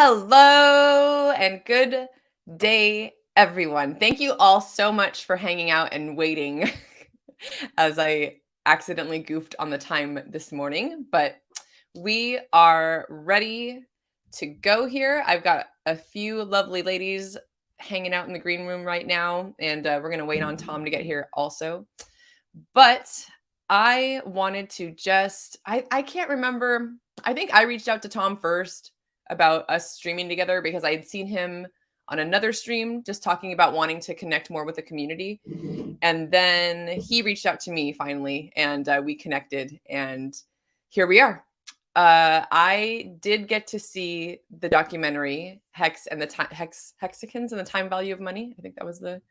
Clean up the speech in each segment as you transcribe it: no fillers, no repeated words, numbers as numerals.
Hello and good day, everyone. Thank you all so much for hanging out and waiting as I accidentally goofed on the time this morning, but we are ready to go here. I've got a few lovely ladies hanging out in the green room right now, and we're going to wait on Tom to get here also. But I wanted to I can't remember. I think I reached out to Tom first about us streaming together because I had seen him on another stream just talking about wanting to connect more with the community. And then he reached out to me finally, and we connected, and here we are. I did get to see the documentary Hex and the Hexicans and the Time Value of Money. I think that was the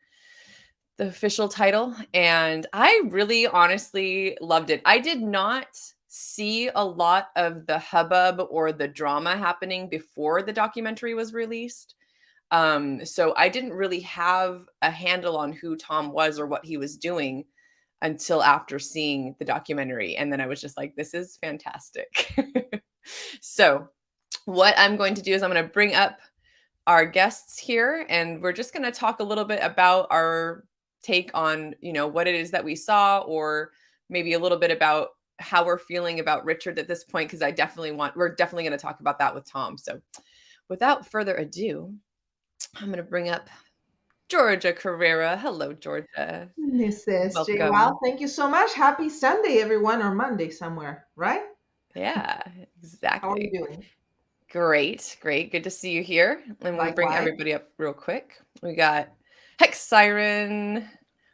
official title, and I really honestly loved it. I did not see a lot of the hubbub or the drama happening before the documentary was released. So I didn't really have a handle on who Tom was or what he was doing until after seeing the documentary. And then I was just like, this is fantastic. So what I'm going to do is I'm going to bring up our guests here, and we're just going to talk a little bit about our take on, what it is that we saw, or maybe a little bit about how we're feeling about Richard at this point, because we're definitely going to talk about that with Tom. So without further ado, I'm going to bring up Georgia Carrera. Hello, Georgia. This is Jay. Wow, thank you so much. Happy Sunday, everyone, or Monday somewhere, right? Yeah, exactly. How are you doing? Great. Good to see you here. And we'll bring everybody up real quick. We got Hex Siren.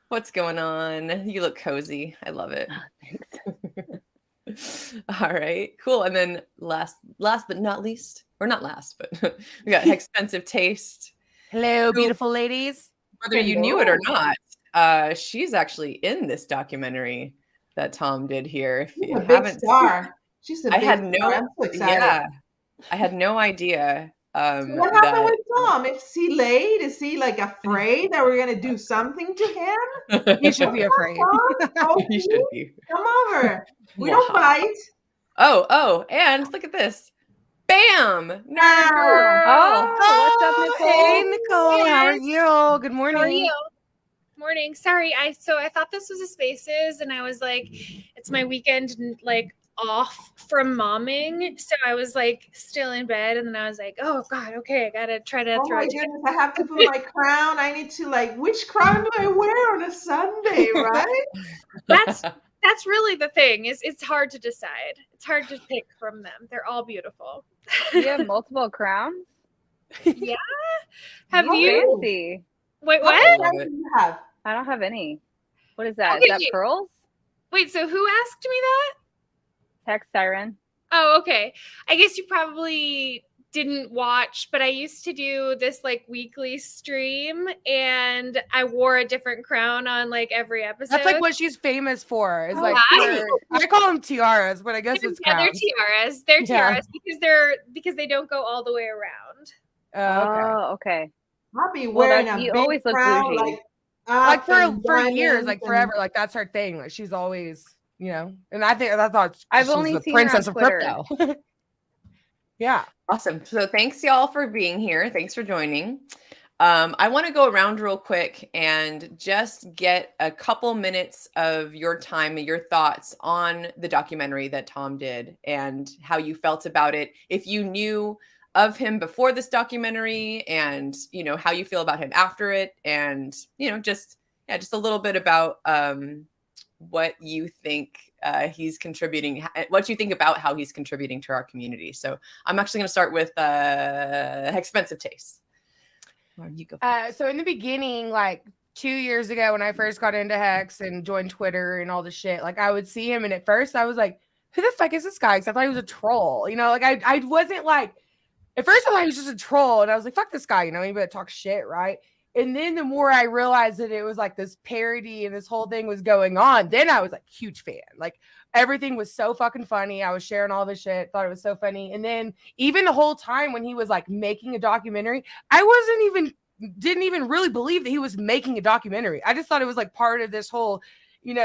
What's going on? You look cozy. I love it. Thanks. All right, cool. And then last but not least, or not last, but we got Expensive Taste. Hello, beautiful ladies. Whether you knew it or not, she's actually in this documentary that Tom did here. If you haven't star. She's a big star. I'm so excited. Yeah, I had no idea. So what happened with Tom? Is he late? Is he like afraid that we're gonna do something to him? You should be afraid. You should be. Come over. We don't bite. Oh, and look at this. Bam! Nerd girl. What's up, Nicole? Hey, Nicole. How are you? Good morning. How are you? Morning. Sorry, I thought this was a Spaces, and I was like, it's my weekend, like off from momming, so I was like still in bed, and then I was like, oh god, okay, I gotta try to throw it. Goodness, I have to put my crown. I need to which crown do I wear on a Sunday, right? That's really the thing, is it's hard to decide. It's hard to pick from them. They're all beautiful. You have multiple crowns? Yeah. Have you? Fancy. Wait, what? What do you have? I don't have any. What is that? Okay, is that pearls? Wait, so who asked me that? Hex Siren. Oh, okay. I guess you probably didn't watch, but I used to do this weekly stream, and I wore a different crown on every episode. That's what she's famous for. Is I call them tiaras, but I guess it's crowns. They're tiaras. They're tiaras because they don't go all the way around. Oh, okay. I'll be wearing a big always look crown, for years, forever. That's her thing. She's always, and I thought I've only the seen princess her of Twitter. crypto. Yeah. Awesome. So thanks y'all for being here. Thanks for joining. I want to go around real quick and just get a couple minutes of your time and your thoughts on the documentary that Tom did and how you felt about it. If you knew of him before this documentary, and how you feel about him after it, and just a little bit about what you think he's contributing, what you think about how he's contributing to our community. So I'm actually going to start with Expensive Taste. You go. So in the beginning, 2 years ago, when I first got into Hex and joined Twitter and all the shit, I would see him, and at first I was like, who the fuck is this guy? Because I thought he was a troll. I wasn't at first I thought he was just a troll, and I was like, fuck this guy, he better talk shit, right? And then the more I realized that it was this parody and this whole thing was going on, then I was huge fan. Everything was so fucking funny. I was sharing all this shit, thought it was so funny. And then even the whole time when he was making a documentary, I didn't even really believe that he was making a documentary. I just thought it was part of this whole,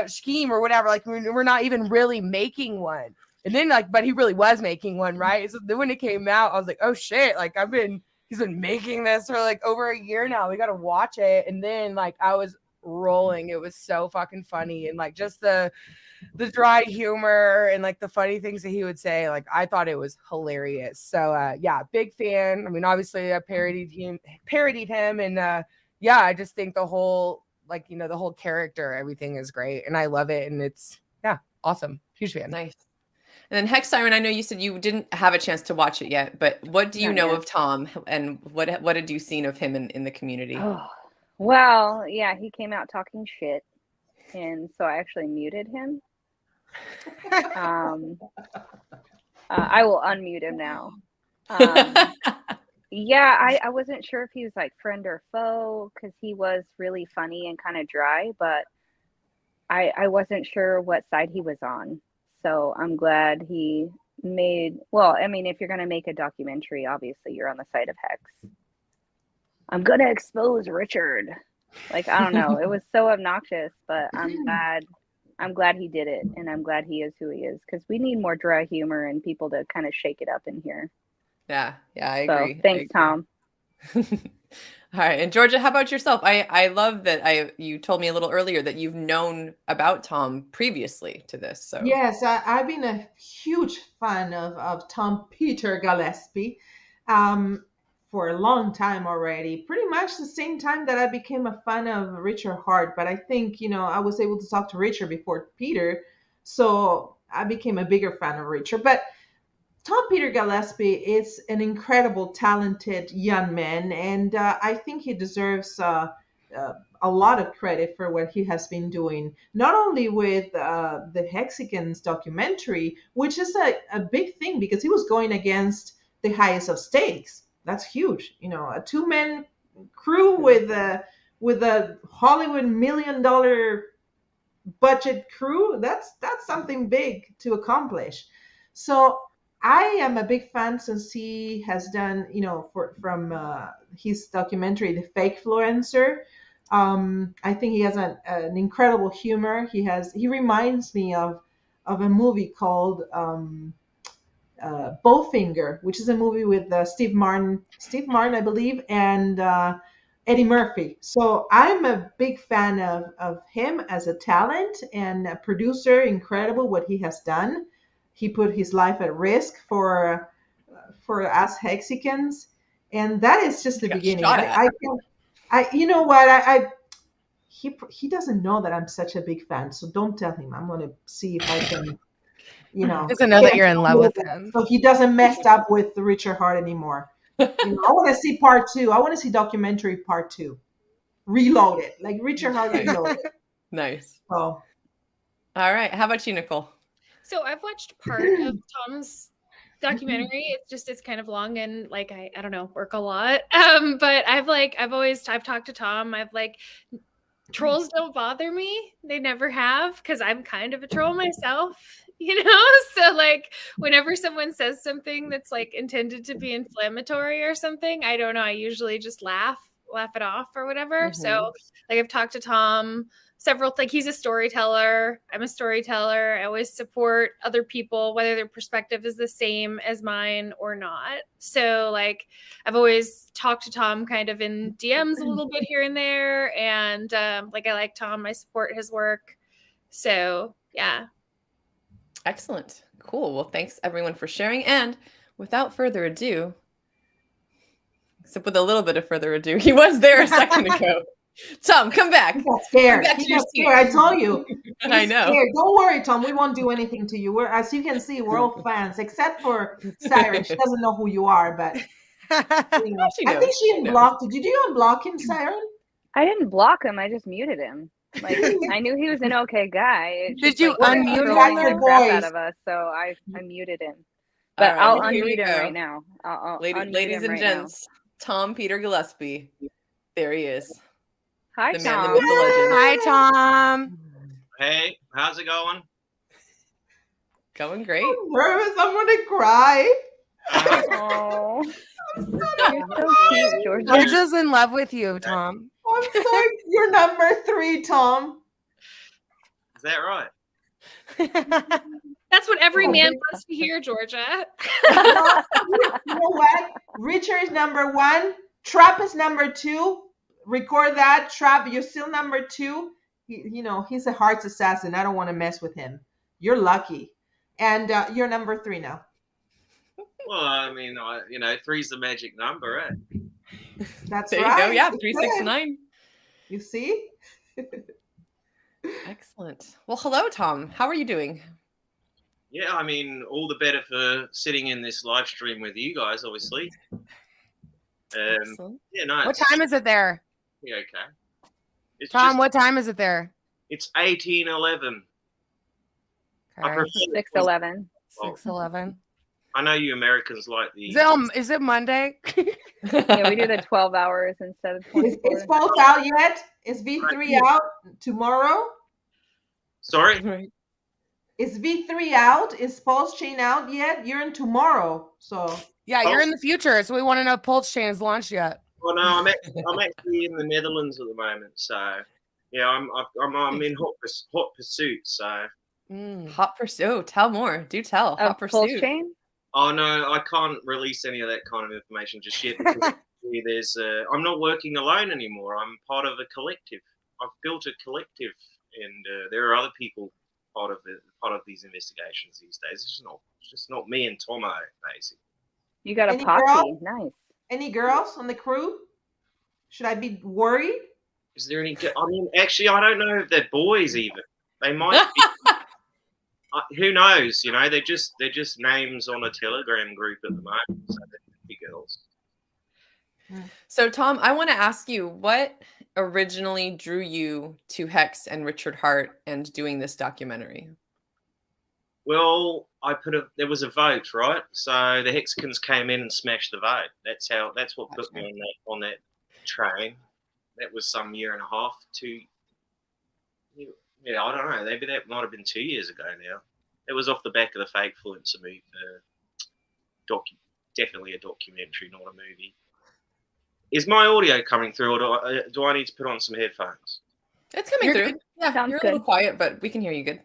scheme or whatever. We're not even really making one. And then like, but he really was making one, right? So then when it came out, I was like, oh shit, like he's been making this for like over a year now. We got to watch it. And then like I was rolling. It was so fucking funny. And like just the dry humor and like the funny things that he would say, like I thought it was hilarious. So yeah, big fan. I mean, obviously I parodied him and yeah, I just think the whole like, you know, the whole character, everything is great and I love it. And it's awesome. Huge fan. Nice. And then Hex Siren, I know you said you didn't have a chance to watch it yet, but what do you know of Tom and what had you seen of him in the community? Oh, well, yeah, he came out talking shit. And so I actually muted him. I will unmute him now. Yeah, I wasn't sure if he was like friend or foe because he was really funny and kind of dry, but I wasn't sure what side he was on. So I'm glad he made, well, I mean, if you're going to make a documentary, obviously you're on the side of Hex. I'm going to expose Richard. Like, I don't know. It was so obnoxious, but I'm glad he did it. And I'm glad he is who he is because we need more dry humor and people to kind of shake it up in here. Yeah, I agree. Thanks, Tom. All right. And Georgia, how about yourself? I love that you told me a little earlier that you've known about Tom previously to this. So yes, I've been a huge fan of Tom Peter Gillespie for a long time already. Pretty much the same time that I became a fan of Richard Hart. But I think, you know, I was able to talk to Richard before Peter. So I became a bigger fan of Richard. But Tom Peter Gillespie is an incredible, talented young man, and I think he deserves a lot of credit for what he has been doing, not only with the Hexicans documentary, which is a big thing because he was going against the highest of stakes. That's huge. You know, a 2-man crew with a Hollywood $1 million budget crew. That's something big to accomplish. So I am a big fan since he has done, you know, from his documentary, The Fake Influencer. I think he has an incredible humor. He reminds me of a movie called Bowfinger, which is a movie with Steve Martin, I believe, and Eddie Murphy. So I'm a big fan of him as a talent and a producer. Incredible what he has done. He put his life at risk for us Hexicans, and that is just the beginning. You know what? He doesn't know that I'm such a big fan, so don't tell him. I'm gonna see if I can, you know, doesn't know that you're in love with him, so he doesn't mess up with Richard Hart anymore. You know, I want to see part 2. I want to see documentary part 2, reloaded, like Richard Hart reloaded. Nice. So, all right. How about you, Nicole? So I've watched part of Tom's documentary. It's kind of long and like I don't know, work a lot. But I've talked to Tom. Trolls don't bother me. They never have because I'm kind of a troll myself, you know? So like whenever someone says something that's like intended to be inflammatory or something, I don't know. I usually just laugh it off or whatever. Mm-hmm. So like I've talked to Tom several, like he's a storyteller. I'm a storyteller. I always support other people, whether their perspective is the same as mine or not. So like I've always talked to Tom kind of in DMs a little bit here and there. And like I like Tom, I support his work. So yeah. Excellent. Cool. Well, thanks everyone for sharing. And without further ado, except with a little bit of further ado, he was there a second ago. Tom, come back. He got scared. I told you. I know. Scared. Don't worry, Tom. We won't do anything to you. As you can see, we're all fans, except for Siren. She doesn't know who you are, but you know, I think she unblocked you. Did you unblock him, Siren? I didn't block him. I just muted him. Like I knew he was an okay guy. Did you unmute the crap out of us? So I muted him. But I'll unmute him right now. Ladies and gents, Tom Peter Gillespie. There he is. Hi, the Tom. Man, the myth, the legend. Hi, Tom. Hey, how's it going? Going great. I'm nervous. I'm gonna cry. Oh, you're so cute, Georgia. Georgia's in love with you, Tom. I'm sorry. You're number 3, Tom. Is that right? That's That's what every man wants to hear, Georgia. You know what? Richard is number 1. Trap is number 2. Record that. Trap, you're still number 2. He's a Hart's assassin. I don't want to mess with him. You're lucky. And you're number 3 now. Well, I mean, three's the magic number, right? That's There right. you go. Yeah, It's 369. good. You see? Excellent. Well, hello, Tom. How are you doing? Yeah, I mean, all the better for sitting in this live stream with you guys, obviously. Excellent. Yeah, no. What time is it there? Yeah, okay. It's Tom, what time is it there? It's 18:11. I Okay. prefer 6:11. 6:11. I know you Americans like the. Is it Monday? Yeah, we do the 12 hours instead of 24. Is Pulse out yet? Is V3 out tomorrow? Sorry? Right. Is V3 out? Is PulseChain out yet? You're in tomorrow. So Yeah, you're in the future, so we want to know if PulseChain is launched yet. Well, no, I'm actually in the Netherlands at the moment, so yeah, I'm in hot pursuit. So Hot pursuit. Tell more. Do tell. Hot pursuit. PulseChain? oh no, I can't release any of that kind of information just yet. Because I'm not working alone anymore. I'm part of a collective. I've built a collective, and there are other people part of these investigations these days. It's just not me and Tomo, basically. You got a Any posse. girls? Nice. any girls on the crew? Should I be worried? Is there any? I mean, actually, I don't know if they're boys even. They might be. Who knows? They're just names on a Telegram group at the moment. So they could be girls. So, Tom, I want to ask you, what originally drew you to HEX and Richard Hart and doing this documentary? Well, there was a vote, right? So the Hexicans came in and smashed the vote. That's what put me on that train. That was some year and a half, 2. Yeah, I don't know. Maybe that might have been 2 years ago now. It was off the back of the Fake Fluencer movie. Definitely a documentary, not a movie. Is my audio coming through, or do I need to put on some headphones? It's coming You're through. good. Yeah, Sounds you're a little good. quiet, but we can hear you good.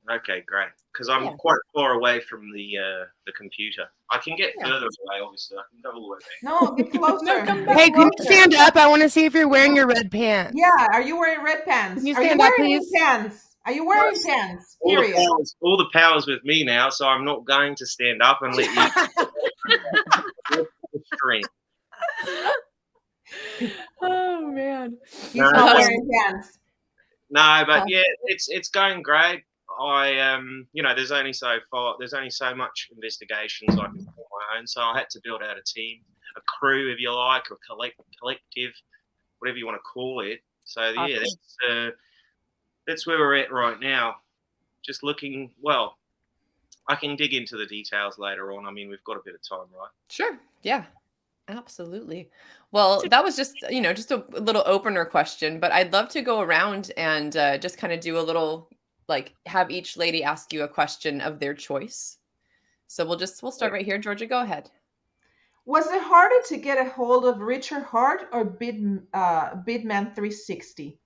Okay, great. Because I'm Yeah. quite far away from the computer. I can get Yeah. further away, obviously. I can go all the way back. No, get closer. No, come Get Hey, can you closer. stand up? I want to see if you're wearing your red pants. Yeah, are you wearing red pants? Can you Are you stand up, wearing please? pants? Are you wearing pants? All Period. the powers with me now, so I'm not going to stand up and let you stream. Oh, man. He's No. not wearing pants. No, but yeah, it's going great. There's only so much investigations I can do on my own, so I had to build out a team, a crew, if you like, or collective, whatever you want to call it. So yeah, that's where we're at right now. Just looking. Well, I can dig into the details later on. I mean, we've got a bit of time, right? Sure. Yeah, absolutely. Well, that was just a little opener question, but I'd love to go around and just kind of do a little, have each lady ask you a question of their choice. So we'll start right here. Georgia, go ahead. Was it harder to get a hold of Richard Hart or Bidman 360?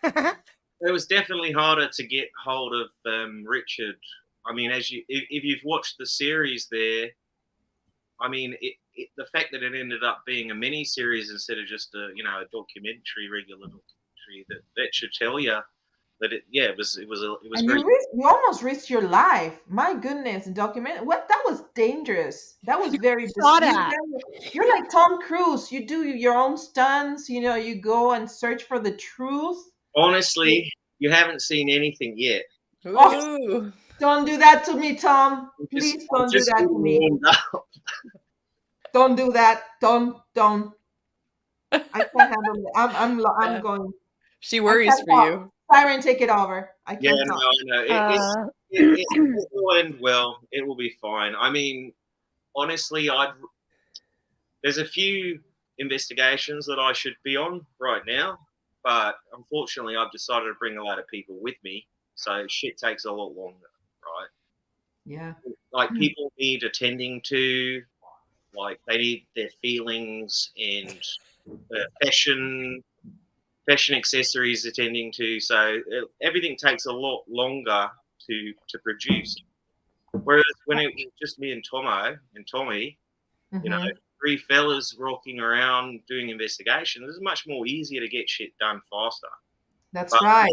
It was definitely harder to get hold of Richard. I mean, if you've watched the series there, I mean, the fact that it ended up being a mini series instead of just a documentary, regular documentary, that should tell you that it was And very. you almost risked your life. My goodness, that was dangerous. That was very shot at. You're like Tom Cruise. You do your own stunts. You go and search for the truth. Honestly, you haven't seen anything yet. Ooh. Don't do that to me, Tom. Please don't do that to me. Don't do that. Don't. I can't handle it. I'm going. She worries for you. Siren, take it over. I can't. Yeah, no. It will end well. It will be fine. I mean, honestly, there's a few investigations that I should be on right now, but unfortunately, I've decided to bring a lot of people with me, so shit takes a lot longer, right? Yeah. Like people need attending to, like they need their feelings and fashion accessories attending to. So everything takes a lot longer to produce. Whereas when it was just me and Tomo and Tommy, you know, 3 fellas rocking around doing investigations, it's much more easier to get shit done faster. That's right.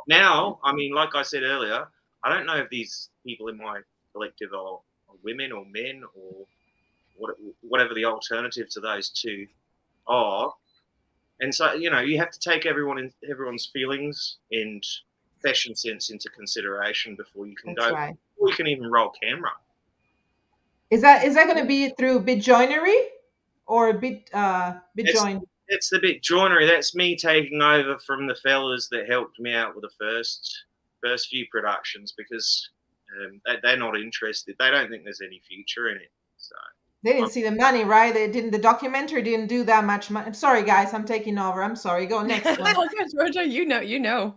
Now, I mean, like I said earlier, I don't know if these people in my collective are women or men or whatever the alternative to those two are. And so, you know, you have to take everyone's feelings and fashion sense into consideration before you can That's right. before you can even roll camera. Is that going to be through bit joinery or bit join? It's the bit joinery. That's me taking over from the fellas that helped me out with the first few productions because they're not interested. They don't think there's any future in it. So They didn't see the money, right? The documentary didn't do that much money. I'm sorry, guys. I'm taking over. I'm sorry. Go next one. Georgia, you know.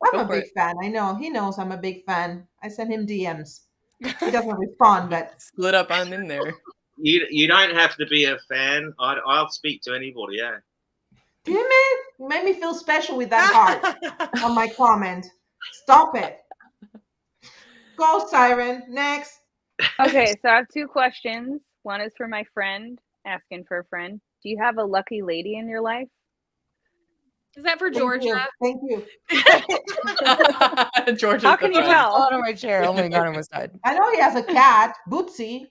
I'm a big fan. I know. He knows I'm a big fan. I send him DMs. He doesn't respond, but split up on in there. You don't have to be a fan. I'll speak to anybody. Yeah. Damn it! You made me feel special with that heart on my comment. Stop it. Go, Siren. Next. Okay, so I have 2 questions. One is for my friend, asking for a friend. Do you have a lucky lady in your life? Is that for Georgia? Thank you. Georgia. How can you tell? Out of my chair. Oh my god, I almost died. I know he has a cat, Bootsy.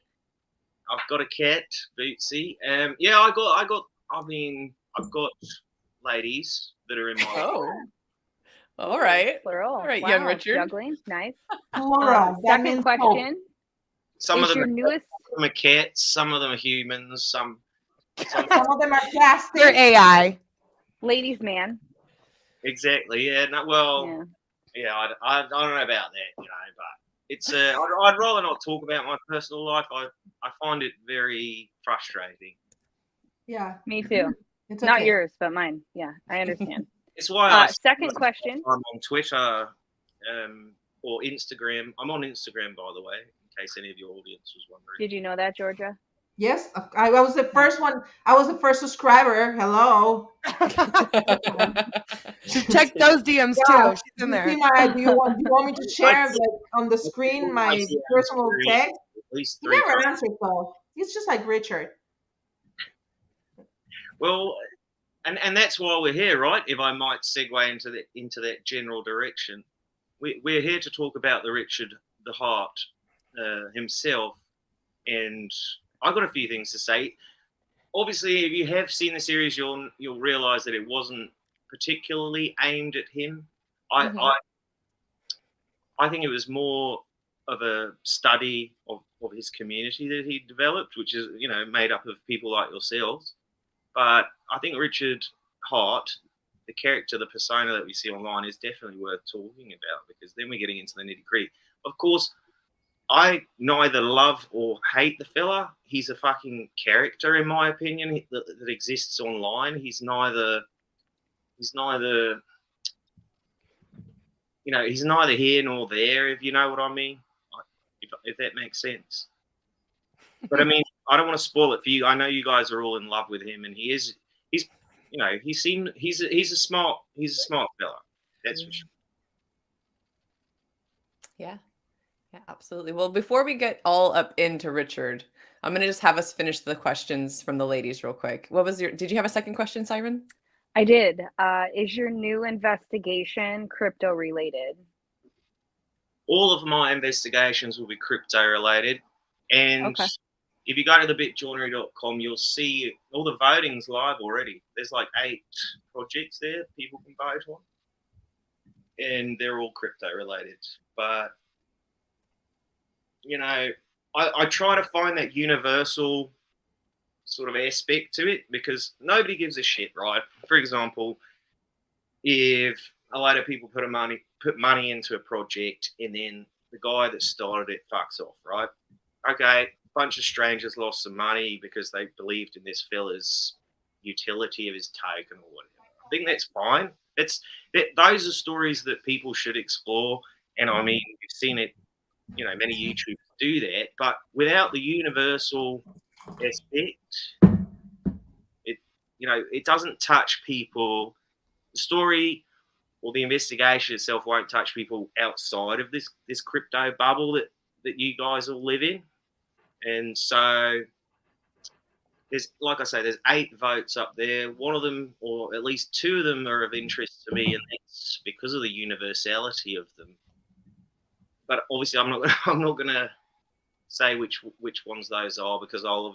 I've got a cat, Bootsy. Yeah, I've got ladies that are in my Oh. All right. Plural. All right, wow. young Richard. Juggling. Nice. Plural. That Second means question. Some of Is them your newest are cats, some of them are humans, some Some of them are plastic. You're AI. ladies' man? exactly. Yeah. No, well. Yeah. I don't know about that, you know, but it's I'd rather not talk about my personal life. I find it very frustrating. Yeah. Me too. It's Not okay. yours, but mine. Yeah, I understand. It's why Second question. I'm on Twitter or Instagram. I'm on Instagram, by the way, in case any of your audience was wondering. Did you know that, Georgia? Yes, I was the first one. I was the first subscriber. Hello. Check those DMs too. She's in You there. see do you want me to share like on the screen my personal text? At least He 3 never times. answers though. He's just like Richard. Well, and that's why we're here, right? If I might segue into that general direction, we're here to talk about the Richard the Hart himself, and I've got a few things to say. Obviously, if you have seen the series, you'll realise that it wasn't particularly aimed at him. I think it was more of a study of his community that he developed, which is, you know, made up of people like yourselves. But I think Richard Hart, the character, the persona that we see online, is definitely worth talking about, because then we're getting into the nitty-gritty. Of course, I neither love or hate the fella. He's a fucking character, in my opinion, that exists online. He's neither, you know, he's neither here nor there, if you know what I mean, if that makes sense. But I mean, I don't want to spoil it for you. I know you guys are all in love with him, and he's you know, he's a smart fella. That's for sure. Yeah. Yeah, absolutely. Well, before we get all up into Richard, I'm going to just have us finish the questions from the ladies real quick. Did you have a second question, Siren? I did. Is your new investigation crypto related? All of my investigations will be crypto related. And Okay. if you go to thebitjoinery.com, you'll see all the voting's live already. There's like 8 projects there people can vote on. And they're all crypto related. But, you know, I try to find that universal sort of aspect to it, because nobody gives a shit, right? For example, if a lot of people put money into a project and then the guy that started it fucks off, right? Okay, a bunch of strangers lost some money because they believed in this fella's utility of his token or whatever. I think that's fine. Those are stories that people should explore, and I mean, we've seen it, you know, many YouTubers do that, but without the universal aspect, it doesn't touch people. The story or the investigation itself won't touch people outside of this crypto bubble that you guys all live in, and so there's, like I say, there's 8 votes up there. One of them, or at least 2 of them, are of interest to me, and it's because of the universality of them. But obviously, I'm not gonna say which ones those are, because I'll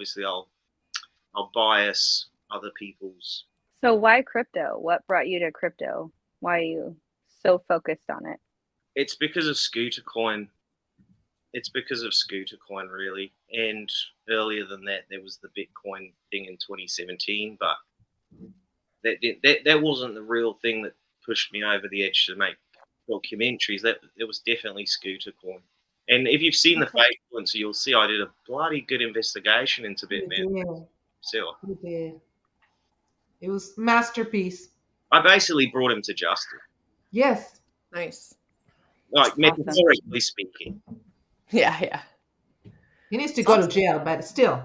bias other people's. So why crypto? What brought you to crypto? Why are you so focused on it? It's because of Scooter Coin. It's because of Scooter Coin, really. And earlier than that, there was the Bitcoin thing in 2017, but that wasn't the real thing that pushed me over the edge to make documentaries. That it was definitely Scooter Coin. And if you've seen the fake influencer, you'll see I did a bloody good investigation into Bitman. So You did. It was masterpiece. I basically brought him to justice, Yes. Nice. like metaphorically speaking. Yeah. He needs to go to jail, but still,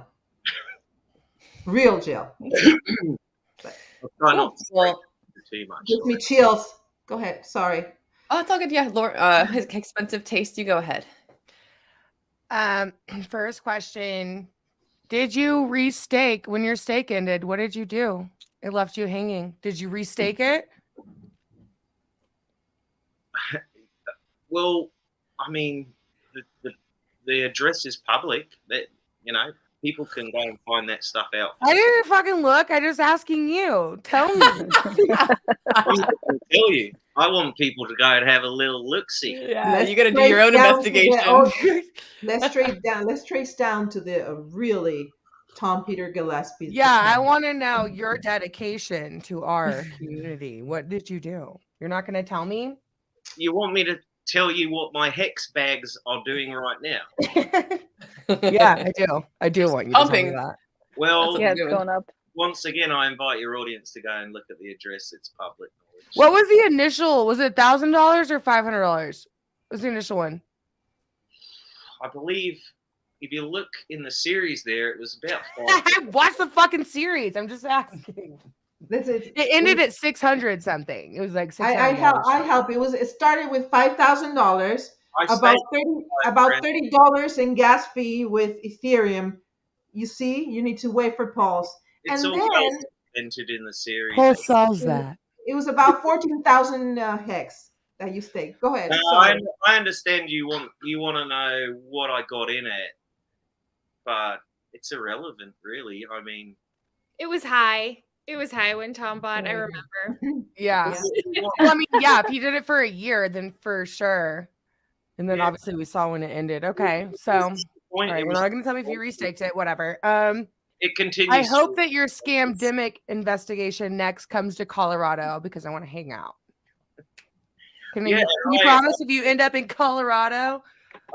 real jail. I'll try not to Well, too much. Gives me chills. Go ahead. Sorry. oh, it's all good. Yeah, Laura, his expensive taste. You go ahead. First question. Did you restake when your stake ended? What did you do? It left you hanging. Did you restake it? Well, I mean, the address is public. That, you know, people can go and find that stuff out. I didn't fucking look. I just asking you. Tell me. I'm not gonna tell you. I want people to go and have a little look-see. Yeah, Let's you got to do trace your own down to investigation. Let's trace down to the really Tom Peter Gillespie. Yeah, I want to know your dedication to our community. What did you do? You're not going to tell me? You want me to tell you what my HEX bags are doing right now? Yeah, I do. I do want you to tell me Pumping. that. Well, That's Yeah, what it's doing. going up. once again, I invite your audience to go and look at the address. It's public knowledge. What was the initial? Was it $1,000 or $500? What was the initial one? I believe if you look in the series there, it was about I watched the fucking series. I'm just asking. That's it. It ended at 600 something. It was like $600. I help. It started with $5,000. I About stayed- $30 in gas fee with Ethereum. You see, you need to wait for Pulse. It's And all then entered in the series. Who solves that? it was about 14,000 hex that you staked. Go ahead. No, Sorry. I understand you want to know what I got in at, but it's irrelevant, really. I mean, It was high. It was high when Tom bought. I remember. Yeah. Yeah. Well, I mean, yeah, if he did it for a year, then for sure. And then Yeah. obviously we saw when it ended. Okay. So, all point, right, it, you're was, not going to tell me if you restaked it, whatever. it continues. I hope that your scamdemic investigation next comes to Colorado because I want to hang out. Can you promise if you end up in Colorado?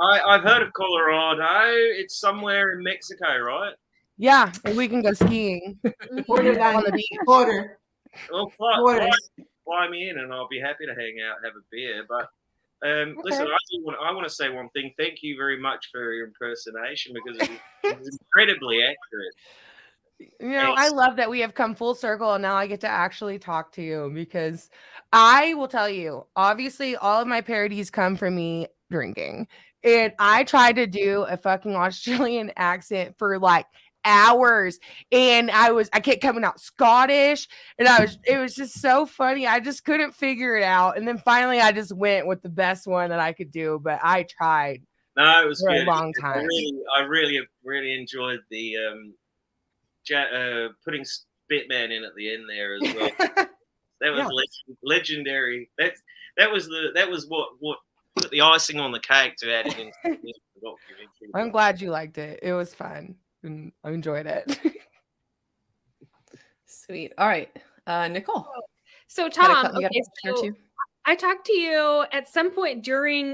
I've heard of Colorado. It's somewhere in Mexico, right? Yeah, and we can go skiing Order on the that. beach. Order. Well, Order. fly me in, and I'll be happy to hang out, have a beer. But listen, I want to say one thing. Thank you very much for your impersonation, because it was incredibly accurate. You know, I love that we have come full circle and now I get to actually talk to you, because I will tell you, obviously, all of my parodies come from me drinking. And I tried to do a fucking Australian accent for like hours, and I kept coming out Scottish, and it was just so funny. I just couldn't figure it out. And then finally I just went with the best one that I could do, but I tried. No, it was for good. a long time. I really enjoyed the putting Spitman in at the end there as well. That was legendary. That was what put the icing on the cake to add it into the documentary. I'm glad you liked it. It was fun and I enjoyed it. Sweet. All right, Nicole. So Tom, you got a question or two? I talked to you at some point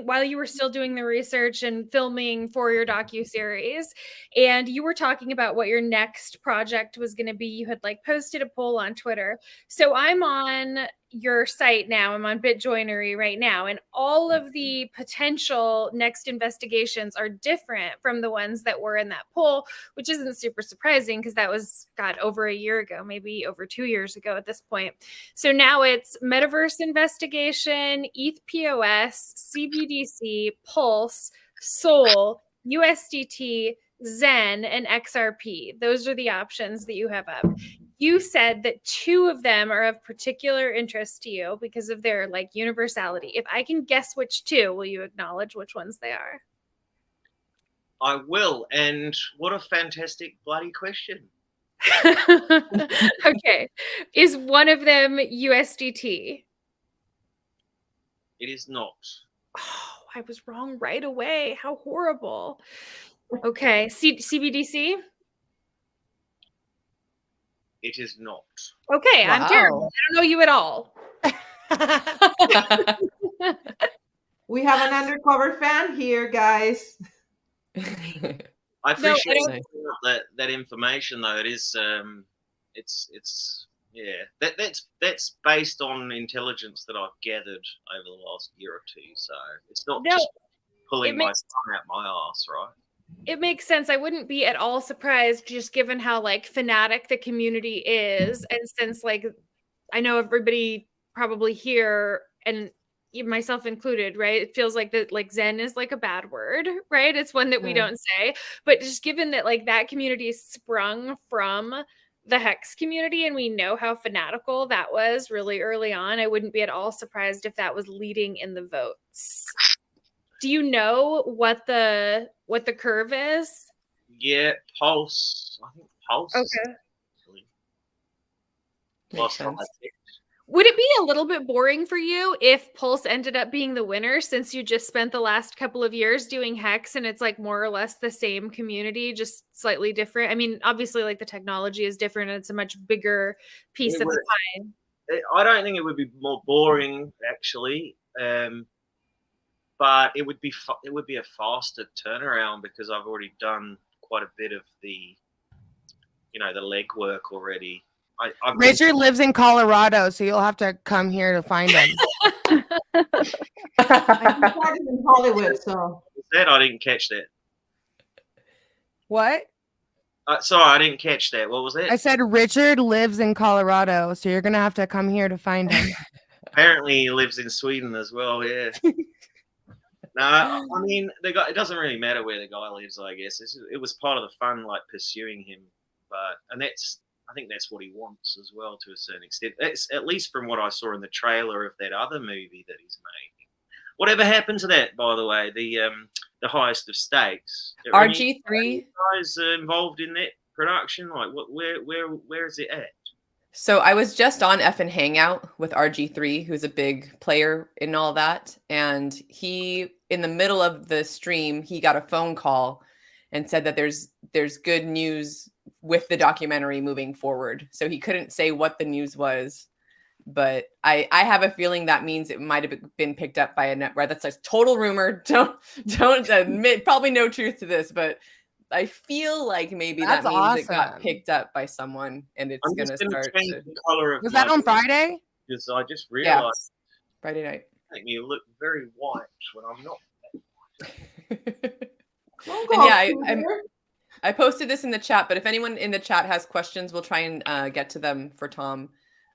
while you were still doing the research and filming for your docuseries, and you were talking about what your next project was going to be. You had like posted a poll on Twitter. So I'm on your site now. I'm on BitJoinery right now, and all of the potential next investigations are different from the ones that were in that poll, which isn't super surprising because that was over a year ago, maybe over 2 years ago at this point. So now it's metaverse investigation, ETH POS, CBDC, Pulse, Sol, USDT, Zen, and XRP. Those are the options that you have up. You said that 2 of them are of particular interest to you because of their like universality. If I can guess which 2, will you acknowledge which ones they are? I will. And what a fantastic bloody question. Okay. Is one of them USDT? It is not. Oh, I was wrong right away. How horrible. Okay. CBDC? It is not. Okay, I'm terrible. Wow. I don't know you at all. We have an undercover fan here, guys. I appreciate don't- that information, though. It is, it's yeah. That's based on intelligence that I've gathered over the last year or 2. So it's not No, just pulling it my makes- tongue out my ass, right? It makes sense. I wouldn't be at all surprised just given how like fanatic the community is. And since like I know everybody probably here and myself included, right? It feels like that like Zen is like a bad word, right? It's one that we don't say. But just given that like that community is sprung from the HEX community and we know how fanatical that was really early on, I wouldn't be at all surprised if that was leading in the votes. Do you know what the curve is? Yeah, Pulse. I think Pulse. Okay. Makes Last time I sense. checked. Would it be a little bit boring for you if Pulse ended up being the winner since you just spent the last couple of years doing HEX and it's like more or less the same community, just slightly different? I mean, obviously like the technology is different and it's a much bigger piece of the pie. I don't think it would be more boring, actually, but it would be a faster turnaround because I've already done quite a bit of the, the legwork already. Richard lives in Colorado, so you'll have to come here to find him. I started in Hollywood, so Said I didn't catch that. What? Sorry, I didn't catch that. What was that? I said Richard lives in Colorado, so you're gonna have to come here to find him. Apparently, he lives in Sweden as well. Yeah. No, I mean the guy. It doesn't really matter where the guy lives. I guess it was part of the fun, like pursuing him. I think that's what he wants as well, to a certain extent. That's at least from what I saw in the trailer of that other movie that he's making. Whatever happened to that, by the way? The highest of stakes. Are any RG3 guys involved in that production? Like, where is it at? So I was just on F and Hangout with RG3, who's a big player in all that. And he, in the middle of the stream, he got a phone call and said that there's good news with the documentary moving forward. So he couldn't say what the news was, but I have a feeling that means it might have been picked up by a network. That's a total rumor. Don't admit, probably no truth to this, but I feel like maybe That's that means it got awesome. picked up by someone and it's going to start. Change the color of Was that my on Friday? Because I just realized Friday night. make me look very white when I'm not. don't And go, yeah, Peter. I posted this in the chat, but if anyone in the chat has questions, we'll try and get to them for Tom.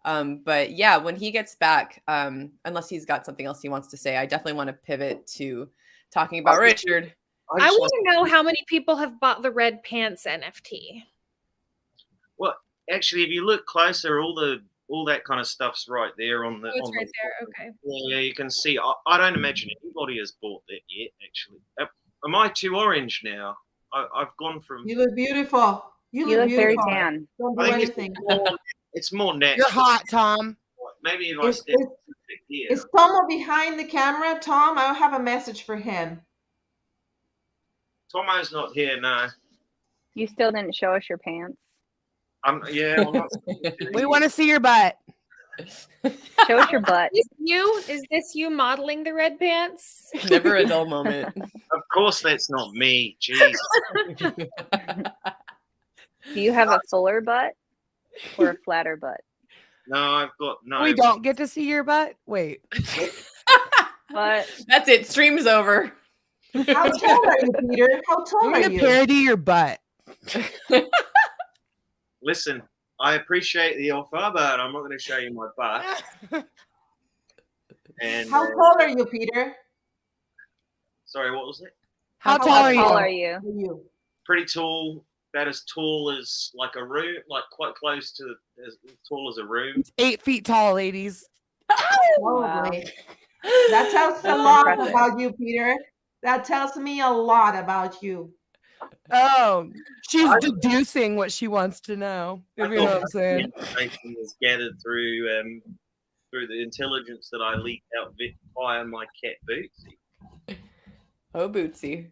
But yeah, when he gets back, unless he's got something else he wants to say, I definitely want to pivot to talking about Richard. I want to know how many people have bought the Red Pants NFT. Well, actually, if you look closer, all that kind of stuff's right there on the. Oh, it's on right the, there. Okay. Yeah, you can see. I don't imagine anybody has bought that yet. Actually, am I too orange now? I've gone from. You look beautiful. You You look look very beautiful. tan. Don't do I think anything. it's more natural. You're hot, Tom. Maybe if I Is, step is, here. is Tomo behind the camera? Tom, I have a message for him. Tomo's not here, no. You still didn't show us your pants. I'm not. We want to see your butt. Show us your butt. Is this you modeling the Red Pants? Never a dull moment. Of course, that's not me. Jeez. Do you have a fuller butt or a flatter butt? No, I've got no. We don't get to see your butt. Wait. But That's it. Stream's over. How tall are you, Peter? How I'm tall are gonna you? parody your butt. Listen, I appreciate the offer, but I'm not going to show you my butt. And How tall are you, Peter? sorry, what was it? How tall How are tall you? are you? For you. Pretty tall, about as tall as like a room, like quite close to as tall as a room. 8 feet tall, ladies. Probably. That tells a That's lot impressive. about you, Peter. That tells me a lot about you. Oh, she's deducing what she wants to know. If you know what I'm saying. Information was gathered through the intelligence that I leaked out via my cat Bootsy. Oh, Bootsy.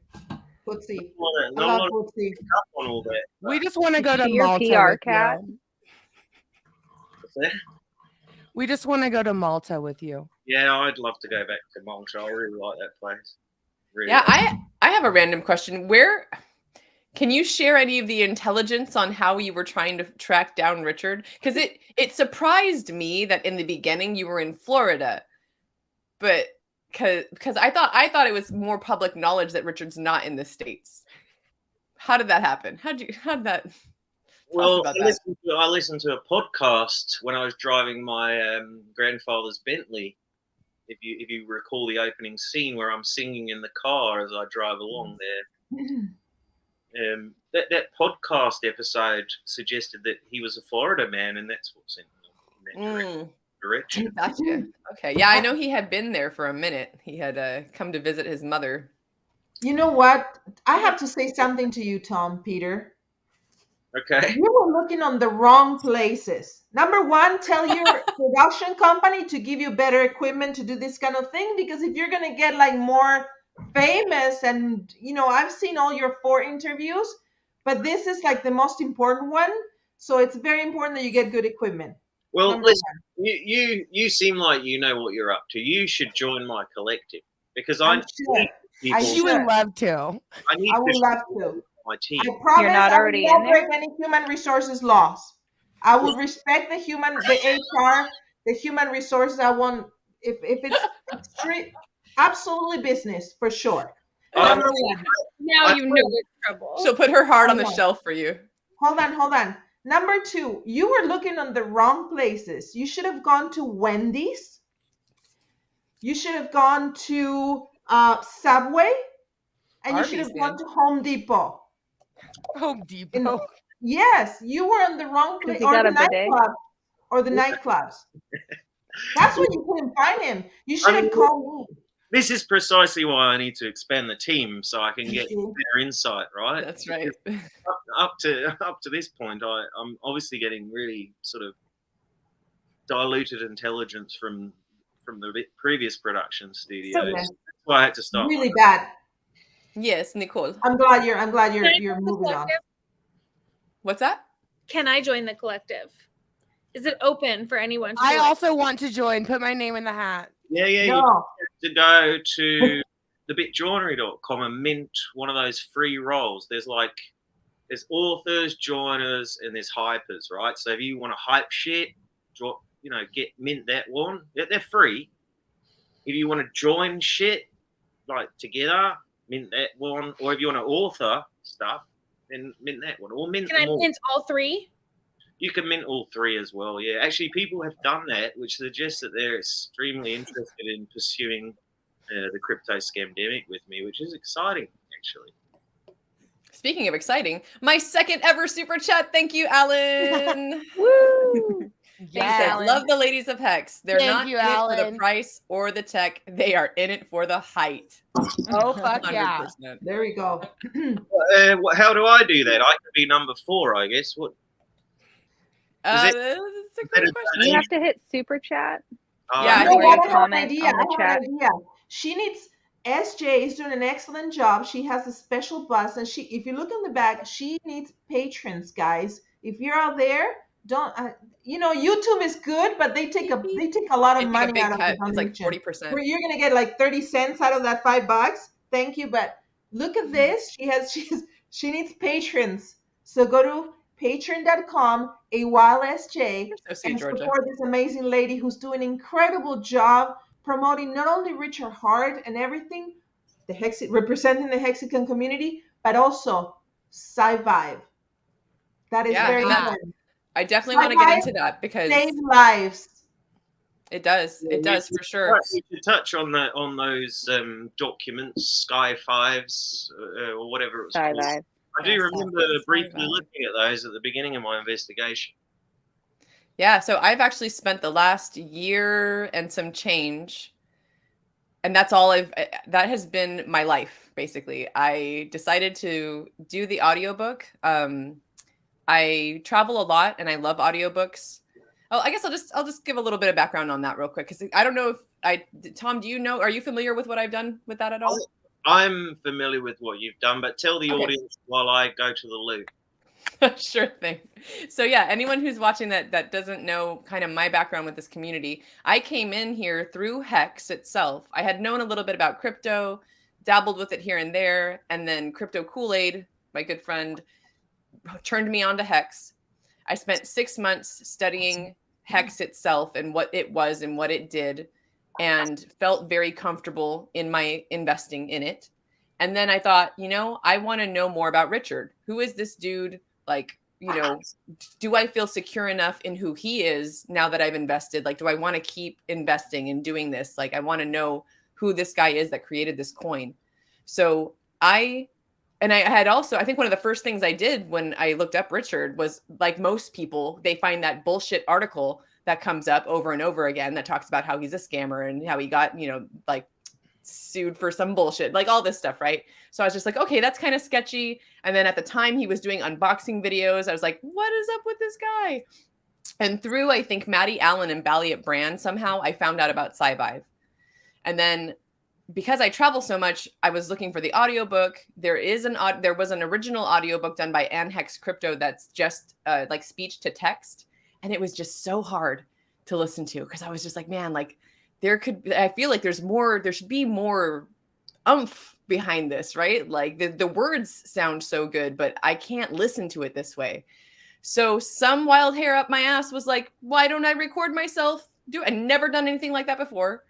Bootsy. I I love Bootsy. up on all that. We just want to go Is to she your Malta PR with cat? you. What's that? We just want to go to Malta with you. Yeah, I'd love to go back to Malta. I really like that place. Really Yeah, like it. I have a random question. Where can you share any of the intelligence on how you were trying to track down Richard? Because it surprised me that in the beginning you were in Florida, but because I thought it was more public knowledge that Richard's not in the States. How did that happen? How did that? Well, about I listened to a podcast when I was driving my grandfather's Bentley. If you recall the opening scene where I'm singing in the car as I drive along there, that podcast episode suggested that he was a Florida man, and that's what sent me in that direction. Gotcha. Okay, yeah, I know he had been there for a minute. He had come to visit his mother. You know what? I have to say something to you, Tom, Peter. Okay. You were looking on the wrong places. Number one, tell your production company to give you better equipment to do this kind of thing, because if you're going to get like more famous, and I've seen all your 4 interviews, but this is like the most important one. So it's very important that you get good equipment. Well, listen, you seem like you know what you're up to. You should join my collective, because I need people. She would love to. I would love to. My team. I promise You're not already I will in not there? break any human resources laws. I will respect the HR, the human resources. I want if it's absolutely business for sure. Number one. Now you know it's trouble. She'll put her heart on the shelf for you. Hold on. Number 2, you were looking on the wrong places. You should have gone to Wendy's. You should have gone to Subway, and Arby's, you should have man. gone to Home Depot. Home Depot. Yes, you were in the wrong place. He got a bidet? Or the nightclubs. That's when you couldn't find him. You should have called me. This is precisely why I need to expand the team so I can get better insight, right? That's right. Up to this point, I'm obviously getting really sort of diluted intelligence from the previous production studios. That's why I had to stop. Really bad. Yes, Nicole. I'm glad you're moving on. What's that? Can I join the collective? Is it open for anyone to I join? also want to join. Put my name in the hat. Yeah. You have to go to thebitjoinery.com and mint one of those free roles. There's authors, joiners, and there's hypers, right? So if you want to hype shit, mint that one. They're free. If you want to join shit like together, mint that one. Or if you want to author stuff, then mint that one. Or mint Can I them all. mint all 3? You can mint all 3 as well. Yeah, actually, people have done that, which suggests that they're extremely interested in pursuing the crypto scamdemic with me, which is exciting, actually. Speaking of exciting, my 2nd ever super chat. Thank you, Alan. Woo! Yes. I love the ladies of Hex. They're Thank not you, in it for Alan. the price or the tech. They are in it for the height. Oh, fuck yeah. 100%. There we go. How do I do that? I could be number 4, I guess. What? That's a great question. You have to hit super chat. Yeah, You know or what? you comment on the I have an chat. idea. She needs. SJ is doing an excellent job. She has a special bus, and if you look on the back, she needs patrons, guys. If you're out there, don't. YouTube is good, but they take a lot of money out of the It's like donation. 40%. Where you're gonna get like 30 cents out of that $5. Thank you, but look at this. She needs patrons. So go to patreon.com, AWhileSJ, So sweet, and Georgia. support this amazing lady who's doing an incredible job promoting not only Richard Hart and everything, representing the Hexagon community, but also Sci Vive. That is very important. I definitely want to get into that because save lives. It does. It does for sure. We should touch on those documents, Sci Fives, or whatever it was Sci called. Vive. I do Yes, remember Sci briefly Vive. looking at those at the beginning of my investigation. Yeah, so I've actually spent the last year and some change, and that's all that has been my life, basically. I decided to do the audiobook. I travel a lot and I love audiobooks. Oh, I guess I'll just give a little bit of background on that real quick, because I don't know if Tom, do you know, are you familiar with what I've done with that at all? I'm familiar with what you've done, but tell the Okay. audience while I go to the loo. Sure thing. So yeah, anyone who's watching that doesn't know kind of my background with this community, I came in here through HEX itself. I had known a little bit about crypto, dabbled with it here and there, and then Crypto Kool-Aid, my good friend, turned me on to HEX. I spent 6 months studying HEX itself and what it was and what it did, and felt very comfortable in my investing in it. And then I thought, I want to know more about Richard. Who is this dude? Like, do I feel secure enough in who he is now that I've invested? Like, do I want to keep investing and doing this? Like, I want to know who this guy is that created this coin. So I had also, I think one of the first things I did when I looked up Richard was, like most people, they find that bullshit article that comes up over and over again that talks about how he's a scammer and how he got, like sued for some bullshit, like all this stuff, right? So I was just like, okay, that's kind of sketchy. And then at the time he was doing unboxing videos, I was like, what is up with this guy? And through, I think, Maddie Allen and Balliet Brand, somehow I found out about Sci Vive. And then because I travel so much, I was looking for the audiobook. There was an original audiobook done by HEX Crypto that's just like speech to text. And it was just so hard to listen to, because I was just like, man, like I feel like there should be more oomph behind this, right? Like the words sound so good, but I can't listen to it this way. So some wild hair up my ass was like, why don't I record myself? I'd never done anything like that before.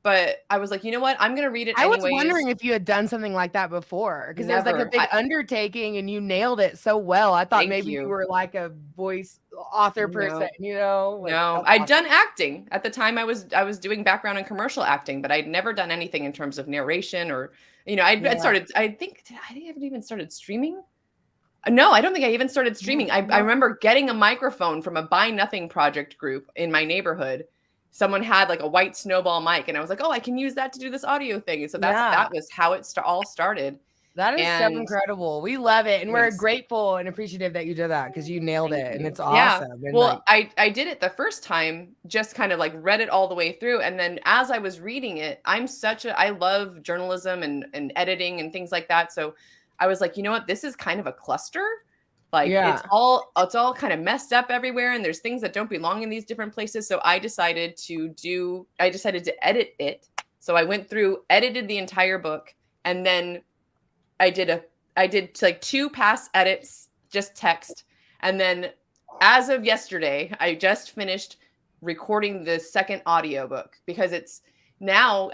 But I was like, you know what? I'm going to read it anyways. I was wondering if you had done something like that before, because it was like a big undertaking and you nailed it so well. I thought maybe you were like a voice author person, Like, no, I'd done acting. At the time I was doing background and commercial acting, but I'd never done anything in terms of narration or, I'd started, I think I haven't even started streaming. No, I don't think I even started streaming. I remember getting a microphone from a Buy Nothing project group in my neighborhood. Someone had like a white snowball mic and I was like, oh, I can use that to do this audio thing. And so that was how it all started. That is so incredible. We love it. And we're grateful and appreciative that you did that, because you nailed it. And it's awesome. Yeah. Well, I did it the first time, just kind of like read it all the way through. And then as I was reading it, I love journalism and editing and things like that. So I was like, you know what? This is kind of a cluster. Like it's all kind of messed up everywhere. And there's things that don't belong in these different places. So I decided to edit it. So I went through, edited the entire book. And then I did like 2 pass edits, just text. And then as of yesterday, I just finished recording the second audiobook, because it's now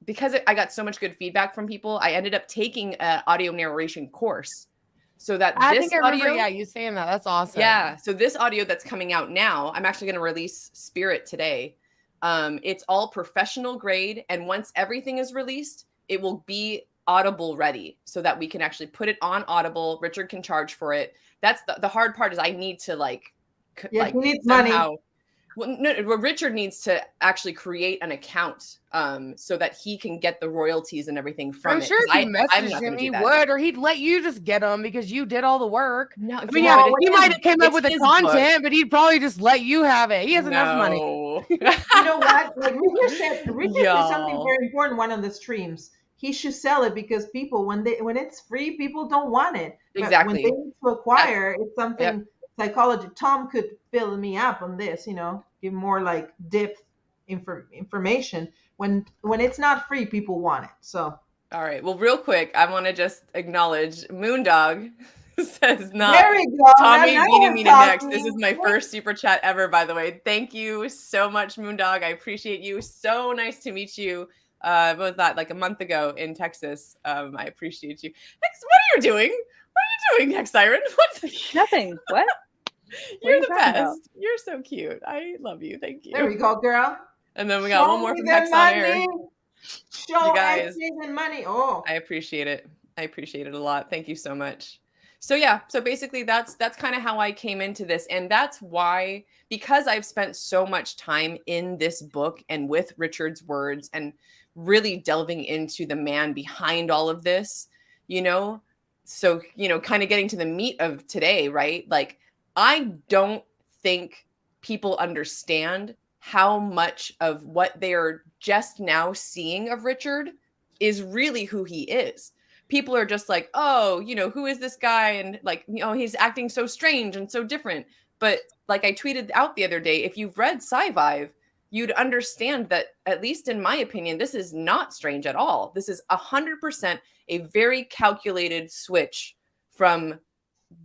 because I got so much good feedback from people. I ended up taking an audio narration course. So that I think I remember, you saying that. That's awesome. Yeah. So this audio that's coming out now, I'm actually going to release Spirit today. It's all professional grade. And once everything is released, it will be Audible ready so that we can actually put it on Audible. Richard can charge for it. That's the hard part, is I need to he needs money. Well, no, Richard needs to actually create an account so that he can get the royalties and everything from it. I'm sure if he messaged him, he would, or he'd let you just get them because you did all the work. No, I mean, he might have came up with the content, but he'd probably just let you have it. He has enough money. You know what? Like Richard said something very important one of the streams. He should sell it, because people, when it's free, people don't want it. Exactly. But when they need to acquire, it's something. Psychology. Tom could fill me up on this, give more like depth information. When it's not free, people want it. So all right. Well, real quick, I want to just acknowledge Moondog says not there we go. Tommy beating me to next. This is my first super chat ever, by the way. Thank you so much, Moondog. I appreciate you. So nice to meet you. What was that, like a month ago in Texas? I appreciate you. Hex, what are you doing? What are you doing, Hex Siren? Nothing. What? You're the best. About? You're so cute. I love you. Thank you. There we go, girl. And then we got one Show more me from the Hex on Air. money. You Show guys, Ashley the money. Oh, I appreciate it. I appreciate it a lot. Thank you so much. So yeah, so basically that's kind of how I came into this. And that's why, because I've spent so much time in this book and with Richard's words and really delving into the man behind all of this, you know, so, you know, kind of getting to the meat of today, right? Like, I don't think people understand how much of what they are just now seeing of Richard is really who he is. People are just like, oh, you know, who is this guy? And like, you know, he's acting so strange and so different. But like I tweeted out the other day, if you've read Sci Vive, you'd understand that, at least in my opinion, this is not strange at all. This is 100% a very calculated switch from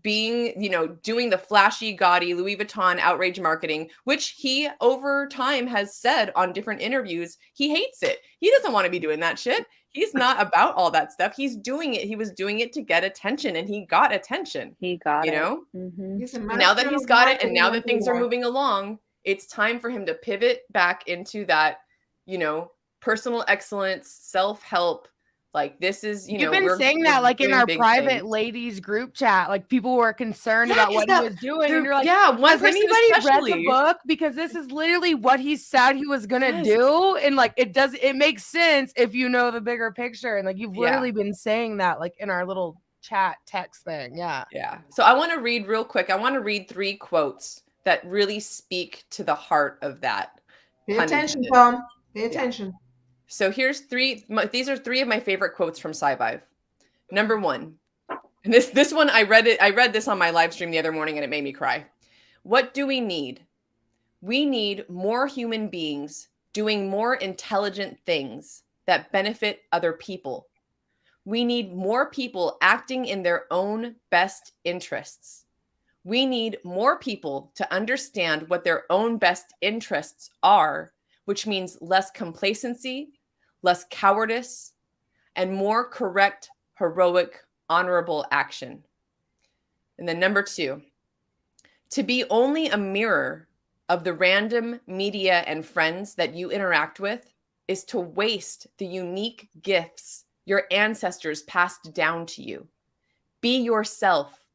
being, you know, doing the flashy, gaudy Louis Vuitton outrage marketing, which he over time has said on different interviews, he hates it. He doesn't want to be doing that shit. He's not about all that stuff. He's doing it. He was doing it to get attention, and he got attention. He got you it. know, he's a now that master he's of got it, and marketing now and that things are PR. moving along, it's time for him to pivot back into that, you know, personal excellence, self-help. Like, this is, you You've know, been saying that like in doing our big private things. ladies group chat. Like, people were concerned Yeah, about 'cause what he was doing, and you're like, yeah, one has person anybody read especially. the book? Because this is literally what he said he was gonna Yes. do, and like it makes sense if you know the bigger picture. And like, you've Yeah. literally been saying that like in our little chat text thing. Yeah. So I want to read real quick. I want to read 3 quotes that really speak to the heart of that. Pay pun attention, intended. Tom. Pay attention. So here's 3. These are 3 of my favorite quotes from Sci Vive. Number 1, and this one I read this on my live stream the other morning, and it made me cry. What do we need? We need more human beings doing more intelligent things that benefit other people. We need more people acting in their own best interests. We need more people to understand what their own best interests are, which means less complacency, less cowardice, and more correct, heroic, honorable action. And then number 2, to be only a mirror of the random media and friends that you interact with is to waste the unique gifts your ancestors passed down to you. Be yourself.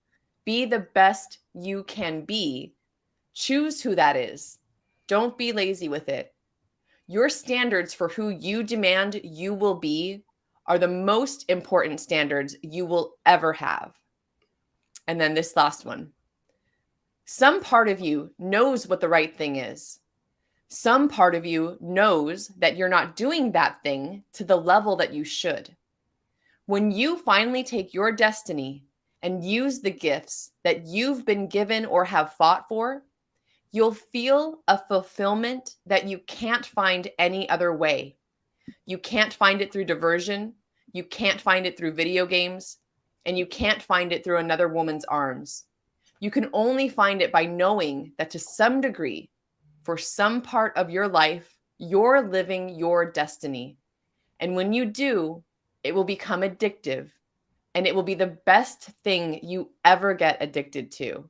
Be the best you can be. Choose who that is. Don't be lazy with it. Your standards for who you demand you will be are the most important standards you will ever have. And then this last one. Some part of you knows what the right thing is. Some part of you knows that you're not doing that thing to the level that you should. When you finally take your destiny and use the gifts that you've been given or have fought for, you'll feel a fulfillment that you can't find any other way. You can't find it through diversion. You can't find it through video games. And you can't find it through another woman's arms. You can only find it by knowing that to some degree, for some part of your life, you're living your destiny. And when you do, it will become addictive. And it will be the best thing you ever get addicted to.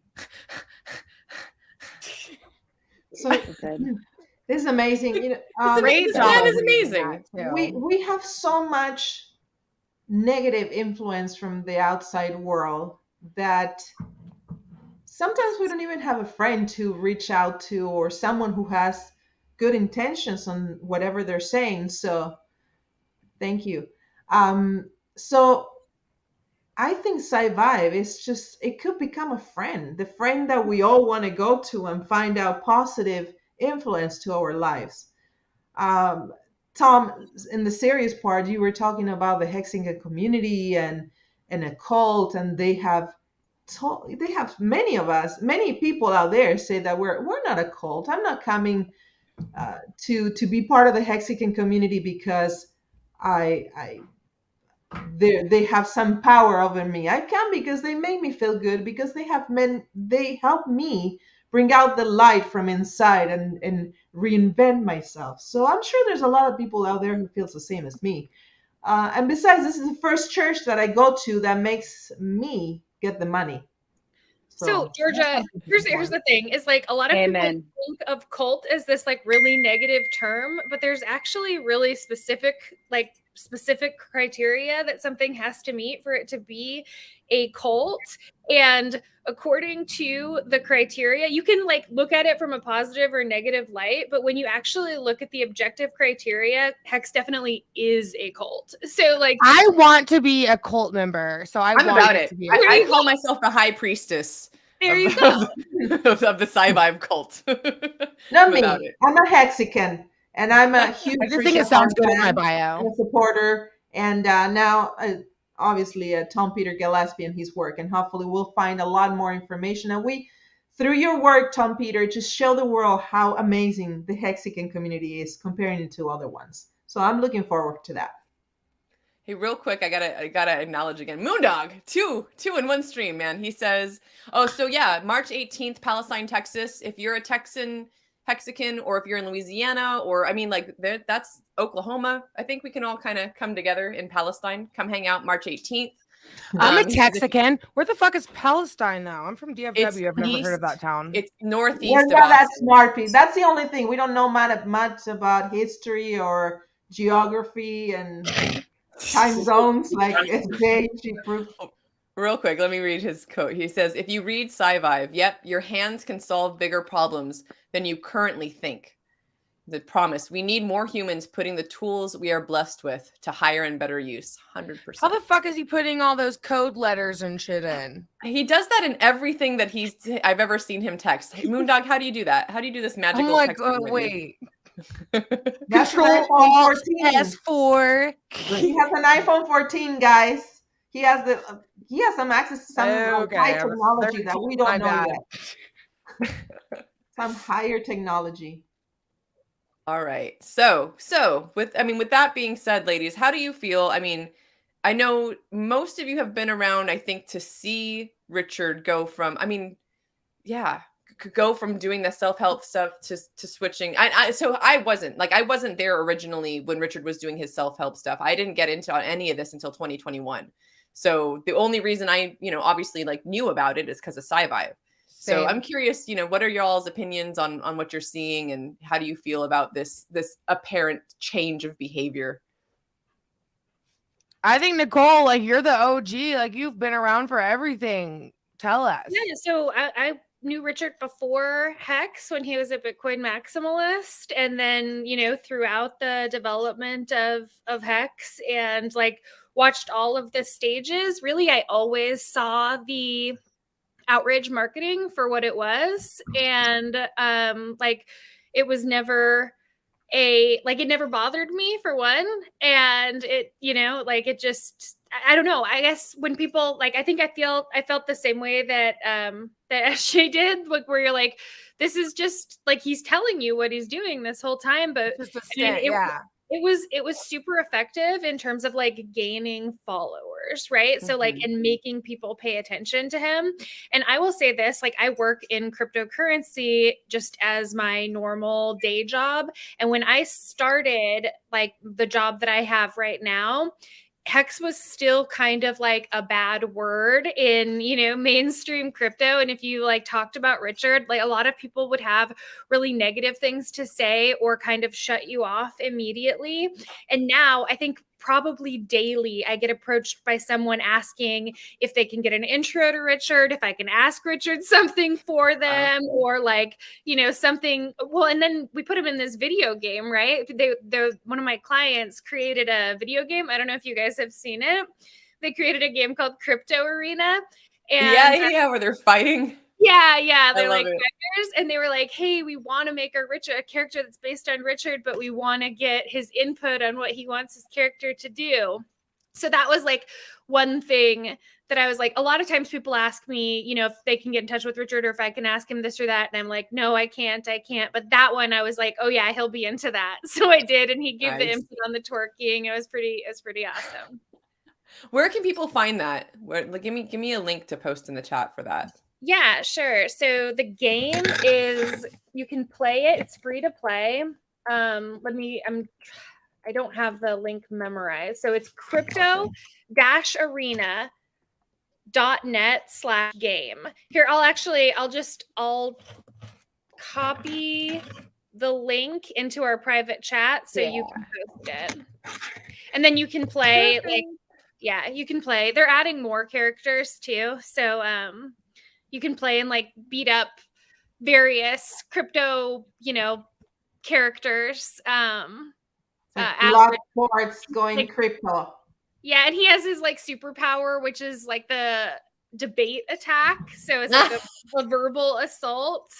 So this is amazing. You know, Great this job man is reading amazing. that, too. we have so much negative influence from the outside world that sometimes we don't even have a friend to reach out to, or someone who has good intentions on whatever they're saying. So thank you. So I think Sci Vive is just, it could become a friend, the friend that we all want to go to and find out positive influence to our lives. Tom, in the serious part, you were talking about the Hexinga community and a cult, and they have many people out there say that we're not a cult. I'm not coming to be part of the Hexican community because they have some power over me. I come because they make me feel good, because they help me bring out the light from inside and reinvent myself. So I'm sure there's a lot of people out there who feels the same as me. And besides, this is the first church that I go to that makes me get the money. So Georgia, here's the thing: is like a lot of people think of cult as this like really negative term, but there's actually really specific criteria that something has to meet for it to be a cult. And according to the criteria, you can like look at it from a positive or negative light, but when you actually look at the objective criteria, HEX definitely is a cult. So like, I want to be a cult member, so I'm about it. I call myself the high priestess. There you go. Of the Sci Vive cult. Not me. I'm a Hexican, and I'm a huge. I just think it sounds good in my bio. Supporter, and now obviously Tom Peter Gillespie and his work, and hopefully we'll find a lot more information. And we, through your work, Tom Peter, just show the world how amazing the Hexican community is comparing it to other ones. So I'm looking forward to that. Hey, real quick, I gotta acknowledge again. Moondog, two in one stream, man. He says, oh, so yeah, March 18th, Palestine, Texas. If you're a Texan Hexican, or if you're in Louisiana, or I mean, like that's Oklahoma. I think we can all kind of come together in Palestine. Come hang out March 18th. I'm a Texican. Where the fuck is Palestine though? I'm from DFW. I've never heard of that town. It's northeast. Well, yeah, that's smart. That's the only thing. We don't know much about history or geography and time zones like SJ. Real quick, let me read his quote. He says, if you read Sci Vive, yep, your hands can solve bigger problems than you currently think. The promise, we need more humans putting the tools we are blessed with to higher and better use. 100%. How the fuck is he putting all those code letters and shit in? He does that in everything that I've ever seen him text. Hey, Moondog, how do you do that? How do you do this magical I'm like, text? oh, wait. That's Control Alt S4. He has an iPhone 14, guys. He has some access to some high technology that we don't know yet. Some higher technology. All right. So with that being said, ladies, how do you feel? I mean, I know most of you have been around, I think, to see Richard go from, go from doing the self-help stuff to switching. So I wasn't there originally when Richard was doing his self-help stuff. I didn't get into any of this until 2021. So the only reason I, obviously knew about it is because of Sci Vive. So I'm curious, what are y'all's opinions on what you're seeing, and how do you feel about this apparent change of behavior? I think, Nicole, you're the OG, you've been around for everything. Tell us. Yeah, so I knew Richard before HEX when he was a Bitcoin maximalist, and then, throughout the development of HEX, and watched all of the stages. Really, I always saw the outrage marketing for what it was, and it was never it never bothered me, for one, and it it just, I don't know, I guess when people I think I felt the same way that that SJ did, where you're like, this is just he's telling you what he's doing this whole time, but it was super effective in terms of gaining followers, right? So and making people pay attention to him. And I will say this, I work in cryptocurrency just as my normal day job. And when I started the job that I have right now, HEX was still kind of a bad word in, mainstream crypto. And if you talked about Richard, a lot of people would have really negative things to say or kind of shut you off immediately. And now I think probably daily I get approached by someone asking if they can get an intro to Richard, if I can ask Richard something for them, or something. Well, and then we put him in this video game, right? They're one of my clients created a video game. I don't know if you guys have seen it. They created a game called Crypto Arena. And where they're fighting. Yeah. They're vendors, and they were like, hey, we want to make a character that's based on Richard, but we want to get his input on what he wants his character to do. So that was one thing that I was a lot of times people ask me, if they can get in touch with Richard or if I can ask him this or that. And I'm like, no, I can't. But that one I was like, oh yeah, he'll be into that. So I did. And he gave the input on the twerking. It was pretty awesome. Where can people find that? Give me a link to post in the chat for that. Yeah, sure. So the game is, you can play it. It's free to play. I don't have the link memorized. So it's crypto-arena.com. .net/game. Here, I'll copy the link into our private chat so you can post it. And then you can play you can play. They're adding more characters too. So you can play and like beat up various crypto, characters. Blood sports going crypto. Yeah, and he has his like superpower, which is like the debate attack. So it's like a verbal assault.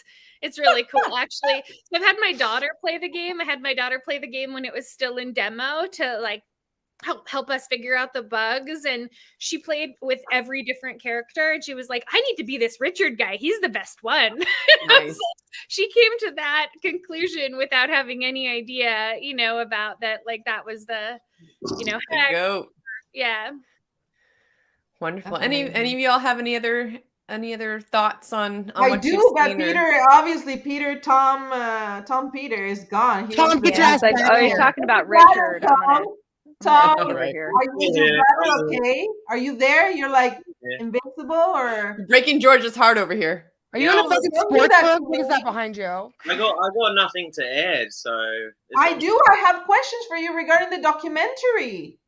It's really cool, actually. So I've had my daughter play the game. I had my daughter play the game when it was still in demo to like help us figure out the bugs. And she played with every different character. And she was like, I need to be this Richard guy. He's the best one. Nice. She came to that conclusion without having any idea, about that. Like that was the, heck. Go. Yeah. Wonderful. Any of y'all have any other thoughts on I what do, you've but seen Peter, Tom Peter is gone. Tom, get your ass like, back oh, you're here. talking about Richard. Tom, over Right. here. are you okay? Are you there? You're like invincible, or breaking George's heart over here? Are you in a No, fucking don't do sports that book? to What is me. that behind you? I got nothing to add. So I do. I have questions for you regarding the documentary.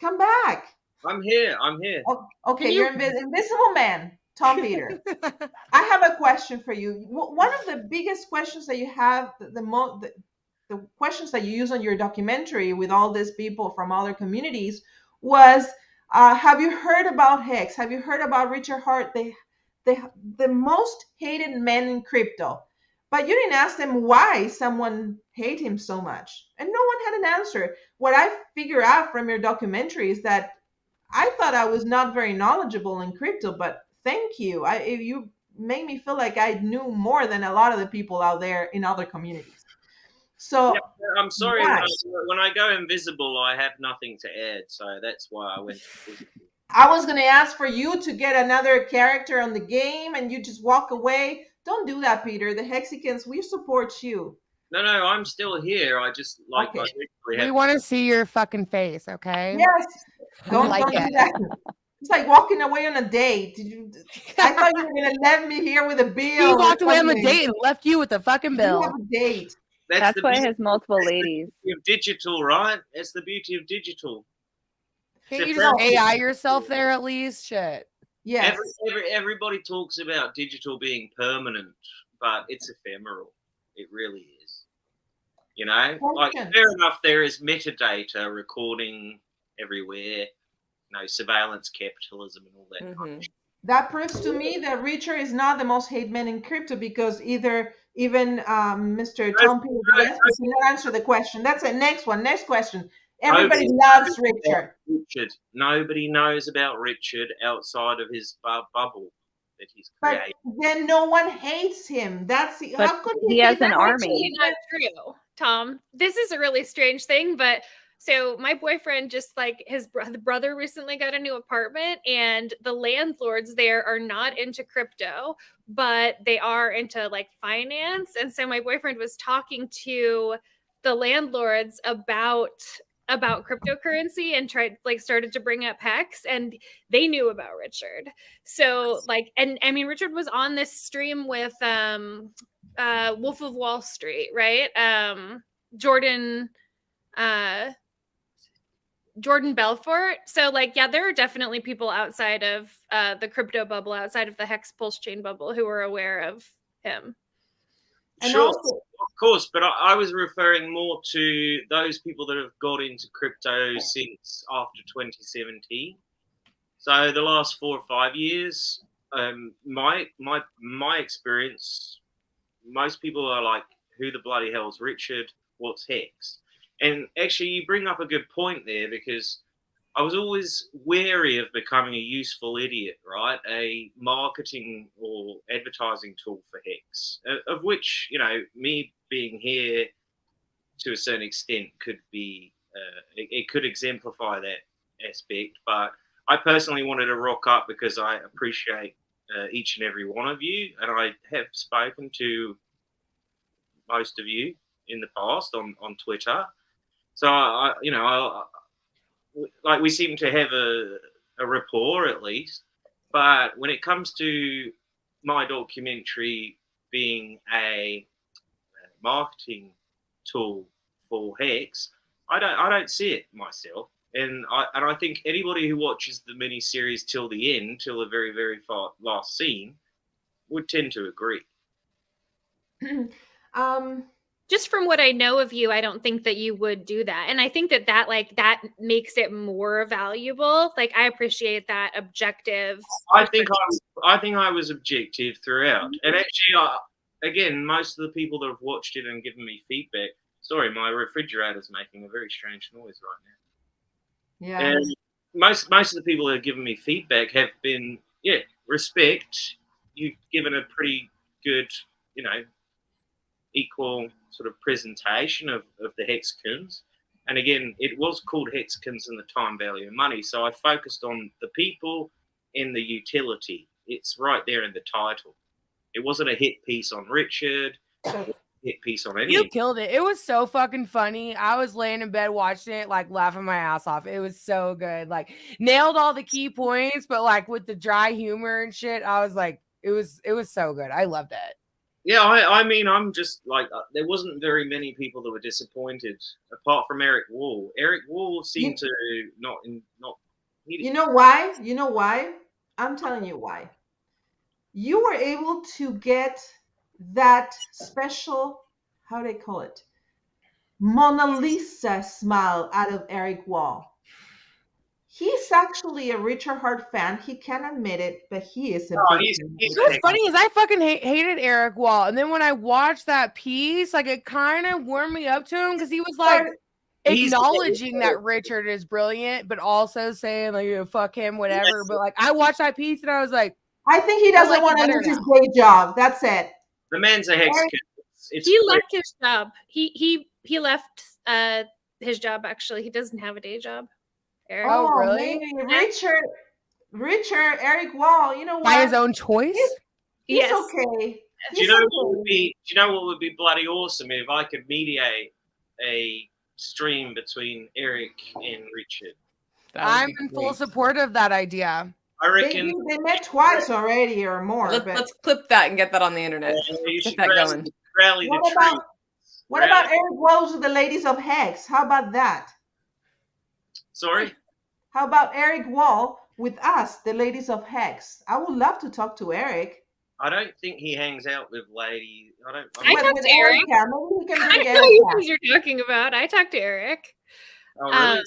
Come back. I'm here. Oh, okay, Can you're Invisible Man, Tom Peter. I have a question for you. One of the biggest questions that you have, the questions that you use on your documentary with all these people from other communities was, have you heard about HEX? Have you heard about Richard Hart, the most hated man in crypto? But you didn't ask them why someone hate him so much. And no one had an answer. What I figure out from your documentary is that I thought I was not very knowledgeable in crypto, but thank you. You made me feel like I knew more than a lot of the people out there in other communities. So Yeah, I'm sorry. yes. When I go invisible, I have nothing to add. So that's why I went invisible. I was going to ask for you to get another character on the game and you just walk away. Don't do that, Peter. The Hexicans, we support you. No, I'm still here. I just like. Okay. We want to see your fucking face, okay? Yes. Don't like do it. that. It's like walking away on a date. I thought you were going to let me here with a bill. He walked away on the date and left you with a fucking You bill. have a date. That's the why it beauty has multiple ladies. of digital, right? That's the beauty of digital. Can't you just AI yourself there at least? Shit. Yes. Everybody talks about digital being permanent, but it's ephemeral. It really is. Like fair enough, there is metadata recording everywhere. Surveillance capitalism and all that kind of shit. That proves to me that Richard is not the most hated man in crypto because even Mr. Tom Peter Gillespie cannot answer the question. That's the next one. Next question. Everybody loves Richard. Nobody knows about Richard outside of his bubble that he's created. But then no one hates him. How could he has an That's army. actually not true, Tom. This is a really strange thing, but so my boyfriend just like his brother recently got a new apartment and the landlords there are not into crypto, but they are into like finance. And so my boyfriend was talking to the landlords about cryptocurrency and started to bring up HEX, and they knew about Richard. So and I mean, Richard was on this stream with Wolf of Wall Street, right? Jordan Belfort. So there are definitely people outside of the crypto bubble, outside of the HEX PulseChain bubble, who are aware of him. And sure, also, of course, but I was referring more to those people that have got into crypto since after 2017. So the last 4 or 5 years, my experience, most people are like, who the bloody hell's Richard? What's HEX? And actually, you bring up a good point there, because I was always wary of becoming a useful idiot, right? A marketing or advertising tool for HEX, of which, me being here to a certain extent could be, it could exemplify that aspect. But I personally wanted to rock up because I appreciate each and every one of you. And I have spoken to most of you in the past on Twitter. So, we seem to have a rapport at least. But when it comes to my documentary being a marketing tool for HEX, I don't see it myself. And I think anybody who watches the miniseries till the end, till the very, very last scene, would tend to agree. Just from what I know of you, I don't think that you would do that. And I think that that makes it more valuable. Like, I appreciate that objective. I think I was objective throughout. And actually, again, most of the people that have watched it and given me feedback. Sorry, my refrigerator's making a very strange noise right now. Yeah. And most of the people that have given me feedback have been, respect. You've given a pretty good, equal sort of presentation of the hexkins. And again, it was called hexkins in the time, value, and money. So I focused on the people and the utility. It's right there in the title. It wasn't a hit piece on Richard. Hit piece on any. You killed it. It was so fucking funny. I was laying in bed watching it, like laughing my ass off. It was so good. Like, nailed all the key points, but like with the dry humor and shit, I was like, it was so good. I loved it. Yeah, I mean, I'm just like, there wasn't very many people that were disappointed, apart from Eric Wall. Eric Wall seemed to not. You know why? You know why? I'm telling you why. You were able to get that special, how do they call it, Mona Lisa smile out of Eric Wall. He's actually a Richard Hart fan. He can't admit it, but he is a big What's funny is I fucking hated Eric Wall. And then when I watched that piece, like, it kind of warmed me up to him because he was like acknowledging that Richard is brilliant, but also saying like, fuck him, whatever. But like, I watched that piece and I was like, I think he doesn't want to lose his day job. That's it. The man's a hex kid. He left his job. He left his job. Actually, he doesn't have a day job. Eric. Oh, really? Richard, Eric Wall. You know what? By his own choice. He's okay. Do you know what would be bloody awesome if I could mediate a stream between Eric and Richard? I'm in full support of that idea. I reckon they met twice already or more. Let's clip that and get that on the internet. Get that going. What about Eric Wall with the ladies of HEX? How about that? Sorry? How about Eric Wall with us, the ladies of HEX? I would love to talk to Eric. I don't think he hangs out with ladies. I talked to Eric. I know who you're talking about. I talked to Eric. Oh, really?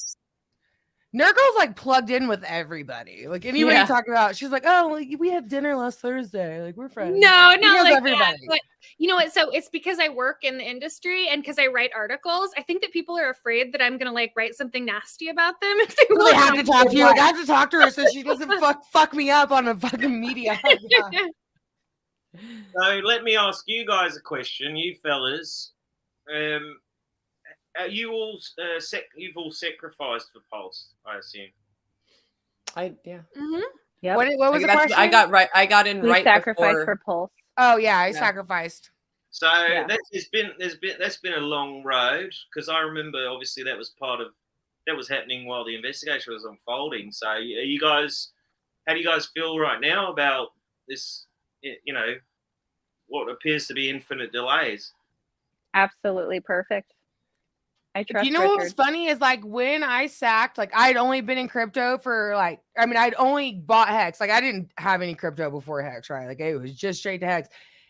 Nurgle's like plugged in with everybody. Like, anybody talk about, she's like, oh, like, we had dinner last Thursday. Like, we're friends. No, not like everybody. That. But you know what? So it's because I work in the industry and because I write articles. I think that people are afraid that I'm gonna like write something nasty about them if they really have to talk to you. Like, I have to talk to her so she doesn't fuck me up on a fucking media. So let me ask you guys a question, you fellas. You all you've all sacrificed for Pulse, I assume. Mm-hmm. Yeah. What was the question? I got in right sacrificed before. for Pulse. Oh yeah, I sacrificed. So that's been a long road because I remember obviously that was happening while the investigation was unfolding. So how do you guys feel right now about this? What appears to be infinite delays. Absolutely perfect. I trust. You know what was funny is like when I sacked, like I'd only been in crypto for I'd only bought HEX. Like I didn't have any crypto before HEX, right? Like it was just straight to HEX.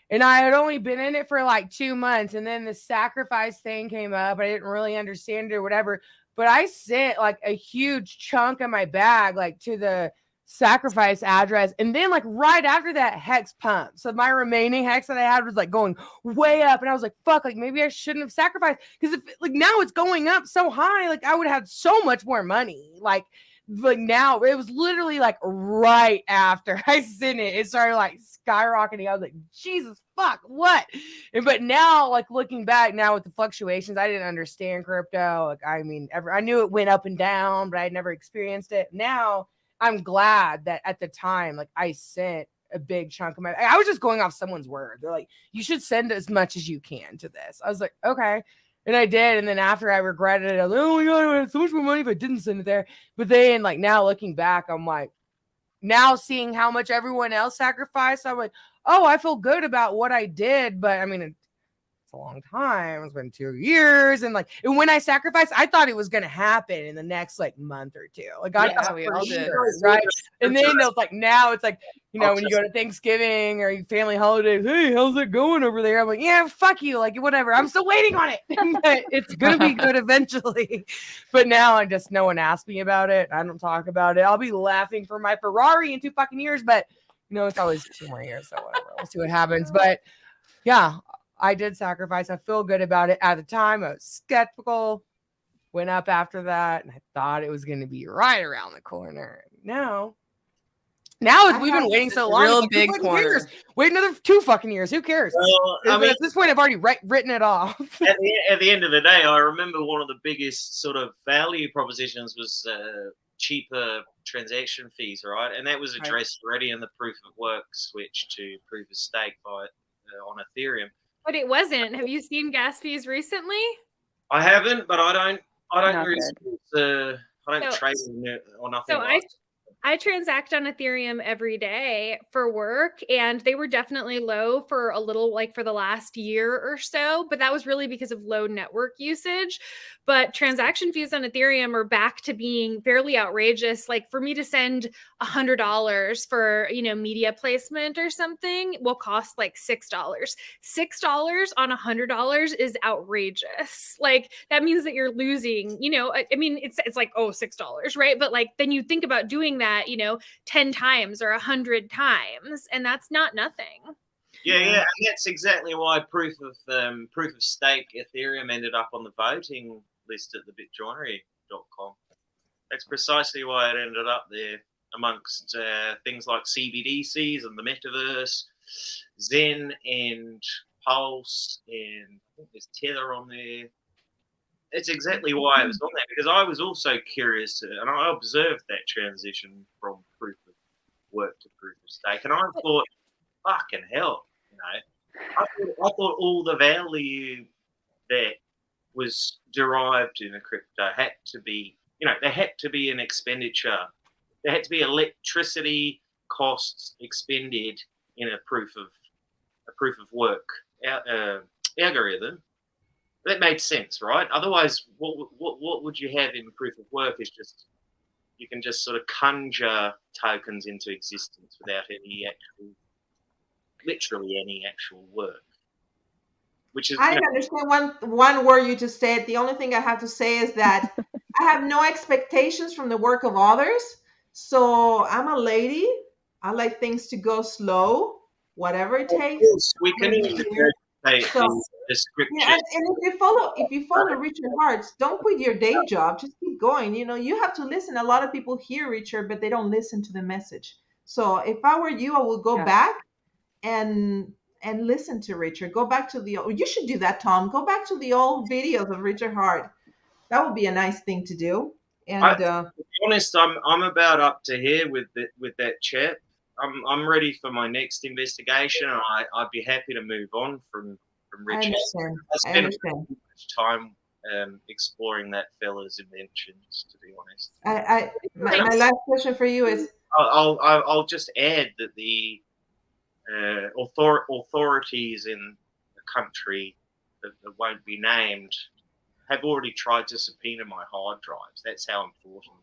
And I had only been in it for like 2 months. And then the sacrifice thing came up. I didn't really understand it or whatever. But I sent like a huge chunk of my bag like to the sacrifice address, and then like right after that HEX pump, so my remaining HEX that I had was like going way up, and I was like, fuck, like maybe I shouldn't have sacrificed, because if like now it's going up so high, like I would have so much more money. Like now it was literally like right after I sent it started like skyrocketing. I was like, Jesus fuck, what? But now like looking back now with the fluctuations, I didn't understand crypto. Like I mean, I knew it went up and down, but I'd never experienced it. Now I'm glad that at the time, like I sent a big chunk of I was just going off someone's word. They're like, you should send as much as you can to this. I was like, okay. And I did. And then after I regretted it, I was like, oh my God, I had so much more money if I didn't send it there. But then like now looking back, I'm like, now seeing how much everyone else sacrificed, I'm like, oh, I feel good about what I did. But I mean, it's a long time. It's been 2 years. And when I sacrificed, I thought it was going to happen in the next month or two. I thought we for all did. sure, right? And then it's now it's when you go to Thanksgiving or family holidays, hey, how's it going over there? I'm like, yeah, fuck you. Whatever. I'm still waiting on it. But it's going to be good eventually. But now no one asked me about it. I don't talk about it. I'll be laughing for my Ferrari in 2 fucking years, but it's always 2 more years. So whatever. We'll see what happens. But yeah, I did sacrifice. I feel good about it. At the time, I was skeptical. Went up after that, and I thought it was going to be right around the corner. Now we've been waiting so long. Real big corner. Wait another 2 fucking years. Who cares? Well, at this point, I've already written it off. at the end of the day, I remember one of the biggest sort of value propositions was cheaper transaction fees, right? And that was addressed already in the proof of work switch to proof of stake on Ethereum. But it wasn't. Have you seen gas fees recently? I haven't, but I don't really trade or nothing. So I transact on Ethereum every day for work, and they were definitely low for a little, for the last year or so, but that was really because of low network usage. But transaction fees on Ethereum are back to being fairly outrageous. For me to send $100 for, media placement or something will cost $6. $6 on $100 is outrageous. That means that you're losing, I mean, it's $6, right? But then you think about doing that, 10 times or 100 times, and that's not nothing. Yeah, and that's exactly why proof of stake Ethereum ended up on the voting list at the bitjoinery.com. That's precisely why it ended up there amongst things like CBDCs and the metaverse, Zen and Pulse, and I think there's Tether on there. It's exactly why I was on that, because I was also curious and I observed that transition from proof of work to proof of stake, and I thought, fucking hell, I thought all the value that was derived in a crypto had to be, there had to be an expenditure, there had to be electricity costs expended in a proof of work algorithm. That made sense, right? Otherwise, what would you have in proof of work is just, you can just sort of conjure tokens into existence without literally any actual work. Which is, I understand one word you just said. The only thing I have to say is that I have no expectations from the work of others. So I'm a lady. I like things to go slow, whatever it takes. We can even the scripture. Yeah, and if you follow Richard Hart, don't quit your day job. Just keep going. You have to listen. A lot of people hear Richard, but they don't listen to the message. So if I were you, I would go back and listen to Richard. Go back to you should do that, Tom. Go back to the old videos of Richard Hart. That would be a nice thing to do. And to be honest, I'm about up to here with that chap. I'm ready for my next investigation. I'd be happy to move on from Richard. I understand. Much time exploring that fella's inventions, to be honest. My last question for you is, I'll just add that the authorities in the country that won't be named have already tried to subpoena my hard drives. That's how important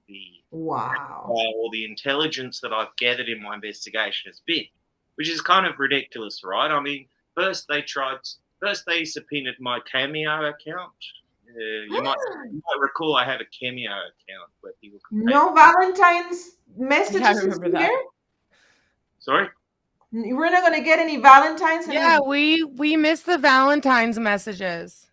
the intelligence that I've gathered in my investigation has been, which is kind of ridiculous, right? I mean, first they subpoenaed my Cameo account. You might recall I have a Cameo account where people can no Valentine's messages here. Sorry? We're not going to get any Valentine's. Yeah, we missed the Valentine's messages.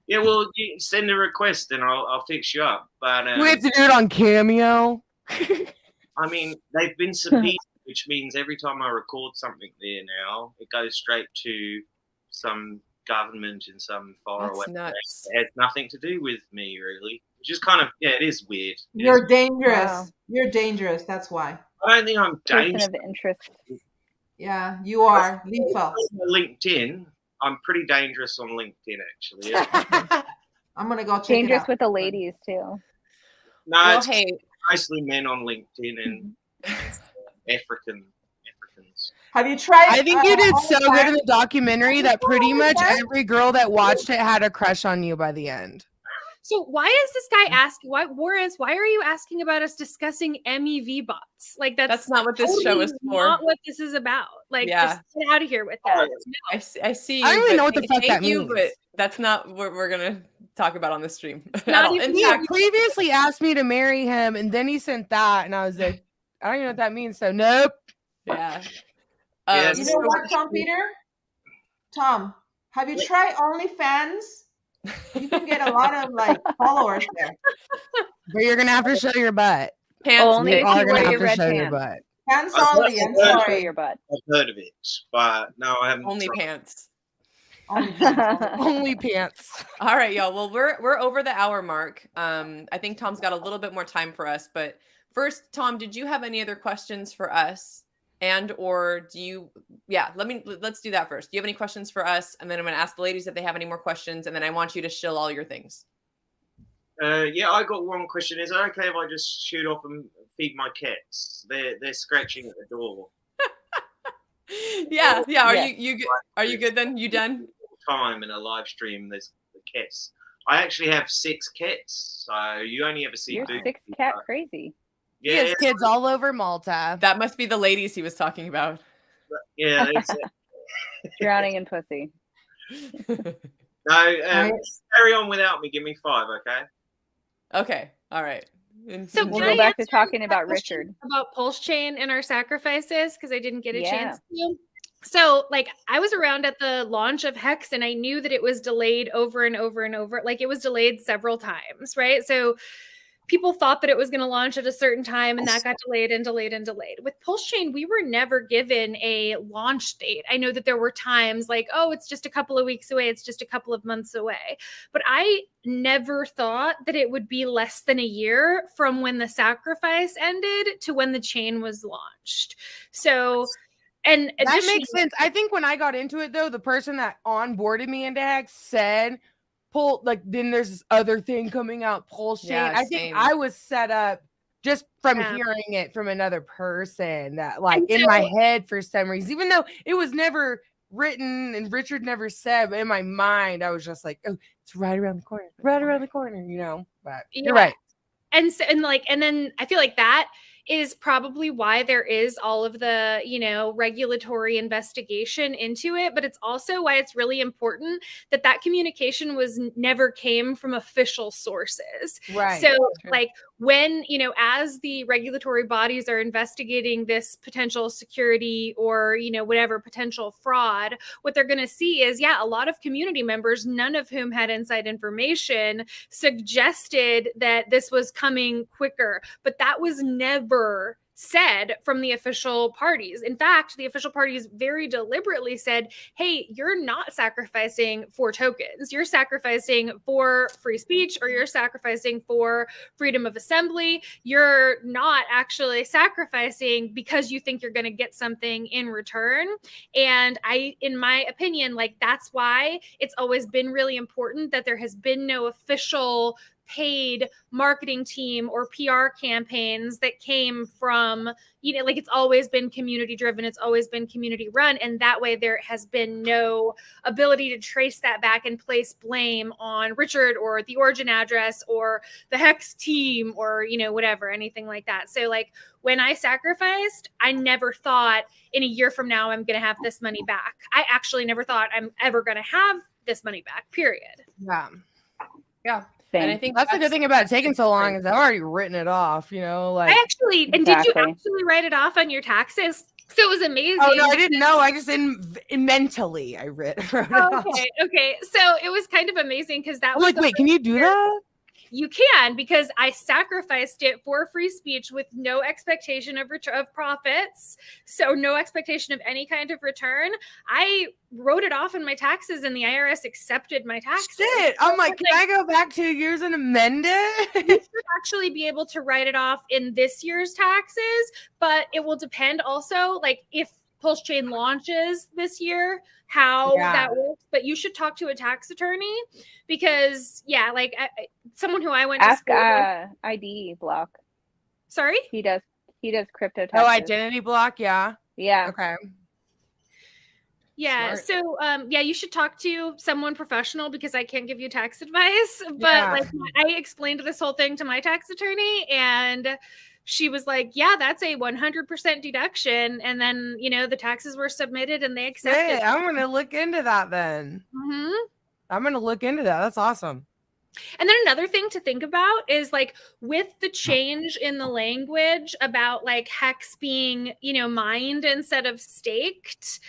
Yeah, well, you send a request and I'll fix you up. But we have to do it on Cameo. I mean, they've been subpoenaed, which means every time I record something there now, it goes straight to some government in some faraway place. It has nothing to do with me, really. Which is kind of, it is weird. You're dangerous. Wow. You're dangerous. That's why. I don't think I'm dangerous. Person of interest. Yeah, you are. Lethal. LinkedIn. I'm pretty dangerous on LinkedIn, actually. I'm gonna go check dangerous it out. with the ladies too. No, it's mostly men on LinkedIn, and Africans. Have you tried? I think you did so good in OnlyFans? the documentary that pretty much OnlyFans? every girl that watched it had a crush on you by the end. So why is this guy asking? Why, Warren? Why are you asking about us discussing MEV bots? Like That's not what this show totally is for. Not what this is about. Like, Yeah. just get out of here with that. I see you. I don't even but know what the fuck thank that you, means. But that's not what we're gonna talk about on the stream. at Not all. even In He fact, had previously asked me to marry him, and then he sent that, and I was like, I don't even know what that means. So nope. yeah. Yeah, You know what, Tom Peter? Tom, have you tried OnlyFans? You can get a lot of like followers there. But you're gonna have to show your butt. Pants. Only You if are you gonna wear have your to red show your pants. butt. Pants I've only. I'm heard- Show sorry. your butt. I've heard of it, but no, I haven't. Only tried. pants. OnlyFans. Only pants. All right, y'all. Well, we're over the hour mark. I think Tom's got a little bit more time for us, but first, Tom, did you have any other questions for us? And or do you? Yeah, let's do that first. Do you have any questions for us? And then I'm going to ask the ladies if they have any more questions, and then I want you to shill all your things. Yeah, I got one question. Is it okay if I just shoot off and feed my cats? They're scratching at the door. Yeah. Are Yeah. you good? Are you good then? You done? Time in a live stream, there's the cats. I actually have 6 cats, so you only ever see You're Booty, 6 cat but- crazy. He Yeah, has kids all over Malta. That must be the ladies he was talking about. yeah. It's, Drowning in pussy. no, Nice. carry on without me. Give me 5, okay? Okay. All right. So We'll can go I back to answer talking that about question Richard. about PulseChain and our sacrifices because I didn't get a Yeah. chance to. So, like, I was around at the launch of HEX and I knew that it was delayed over and over and over. Like, it was delayed several times, right? So, people thought that it was going to launch at a certain time and that got delayed and delayed and delayed. With PulseChain, we were never given a launch date. I know that there were times like, oh, it's just a couple of weeks away, it's just a couple of months away. But I never thought that it would be less than a year from when the sacrifice ended to when the chain was launched. So, and That additionally- makes sense. I think when I got into it, though, the person that onboarded me into HEX said, then there's this other thing coming out, PulseChain. Yeah, I think same. I was set up just from Yeah. hearing it from another person that, like, And in so- my head for some reason, even though it was never written and Richard never said, but in my mind, I was just like, oh, it's right around the corner, but you're Yeah. right. And so, and then I feel like that is probably why there is all of the, regulatory investigation into it. But it's also why it's really important that that communication never came from official sources. Right. So True. like when, as the regulatory bodies are investigating this potential security or, whatever potential fraud, what they're going to see is, a lot of community members, none of whom had inside information, suggested that this was coming quicker, but that was never said from the official parties. In fact, the official parties very deliberately said, hey, you're not sacrificing for tokens. You're sacrificing for free speech, or you're sacrificing for freedom of assembly. You're not actually sacrificing because you think you're going to get something in return. And in my opinion, like, that's why it's always been really important that there has been no official paid marketing team or PR campaigns that came from, like, it's always been community driven, it's always been community run, and that way there has been no ability to trace that back and place blame on Richard or the origin address or the HEX team or whatever, anything like that. So like when I sacrificed, I never thought in a year from now I'm going to have this money back. I actually never thought I'm ever going to have this money back, period. Yeah. Same. And I think That's the good thing about it taking so long is I've already written it off, like. I actually, and did you Exactly. actually write it off on your taxes? So it was amazing. Oh no, I didn't know. I just mentally I wrote it off. Okay. So it was kind of amazing because that I'm was like, the wait, can you do that? You can, because I sacrificed it for free speech with no expectation of profits. So no expectation of any kind of return. I wrote it off in my taxes and the IRS accepted my taxes. Shit. I'm like, can I go back 2 years and amend it? You should actually be able to write it off in this year's taxes, but it will depend also, like, if PulseChain launches this year, how that works. But you should talk to a tax attorney because, like, someone who I went to Ask school with. ID Block. Sorry? He does He does crypto taxes. Oh, identity block. Yeah. Yeah. Okay. Yeah. Smart. So, yeah, you should talk to someone professional because I can't give you tax advice. But Yeah. like, I explained this whole thing to my tax attorney, and she was like, "Yeah, that's a 100% deduction." And then, the taxes were submitted, and they accepted. Hey, I'm gonna look into that then. Mhm. I'm gonna look into that. That's awesome. And then another thing to think about is like with the change in the language about like HEX being, mined instead of staked,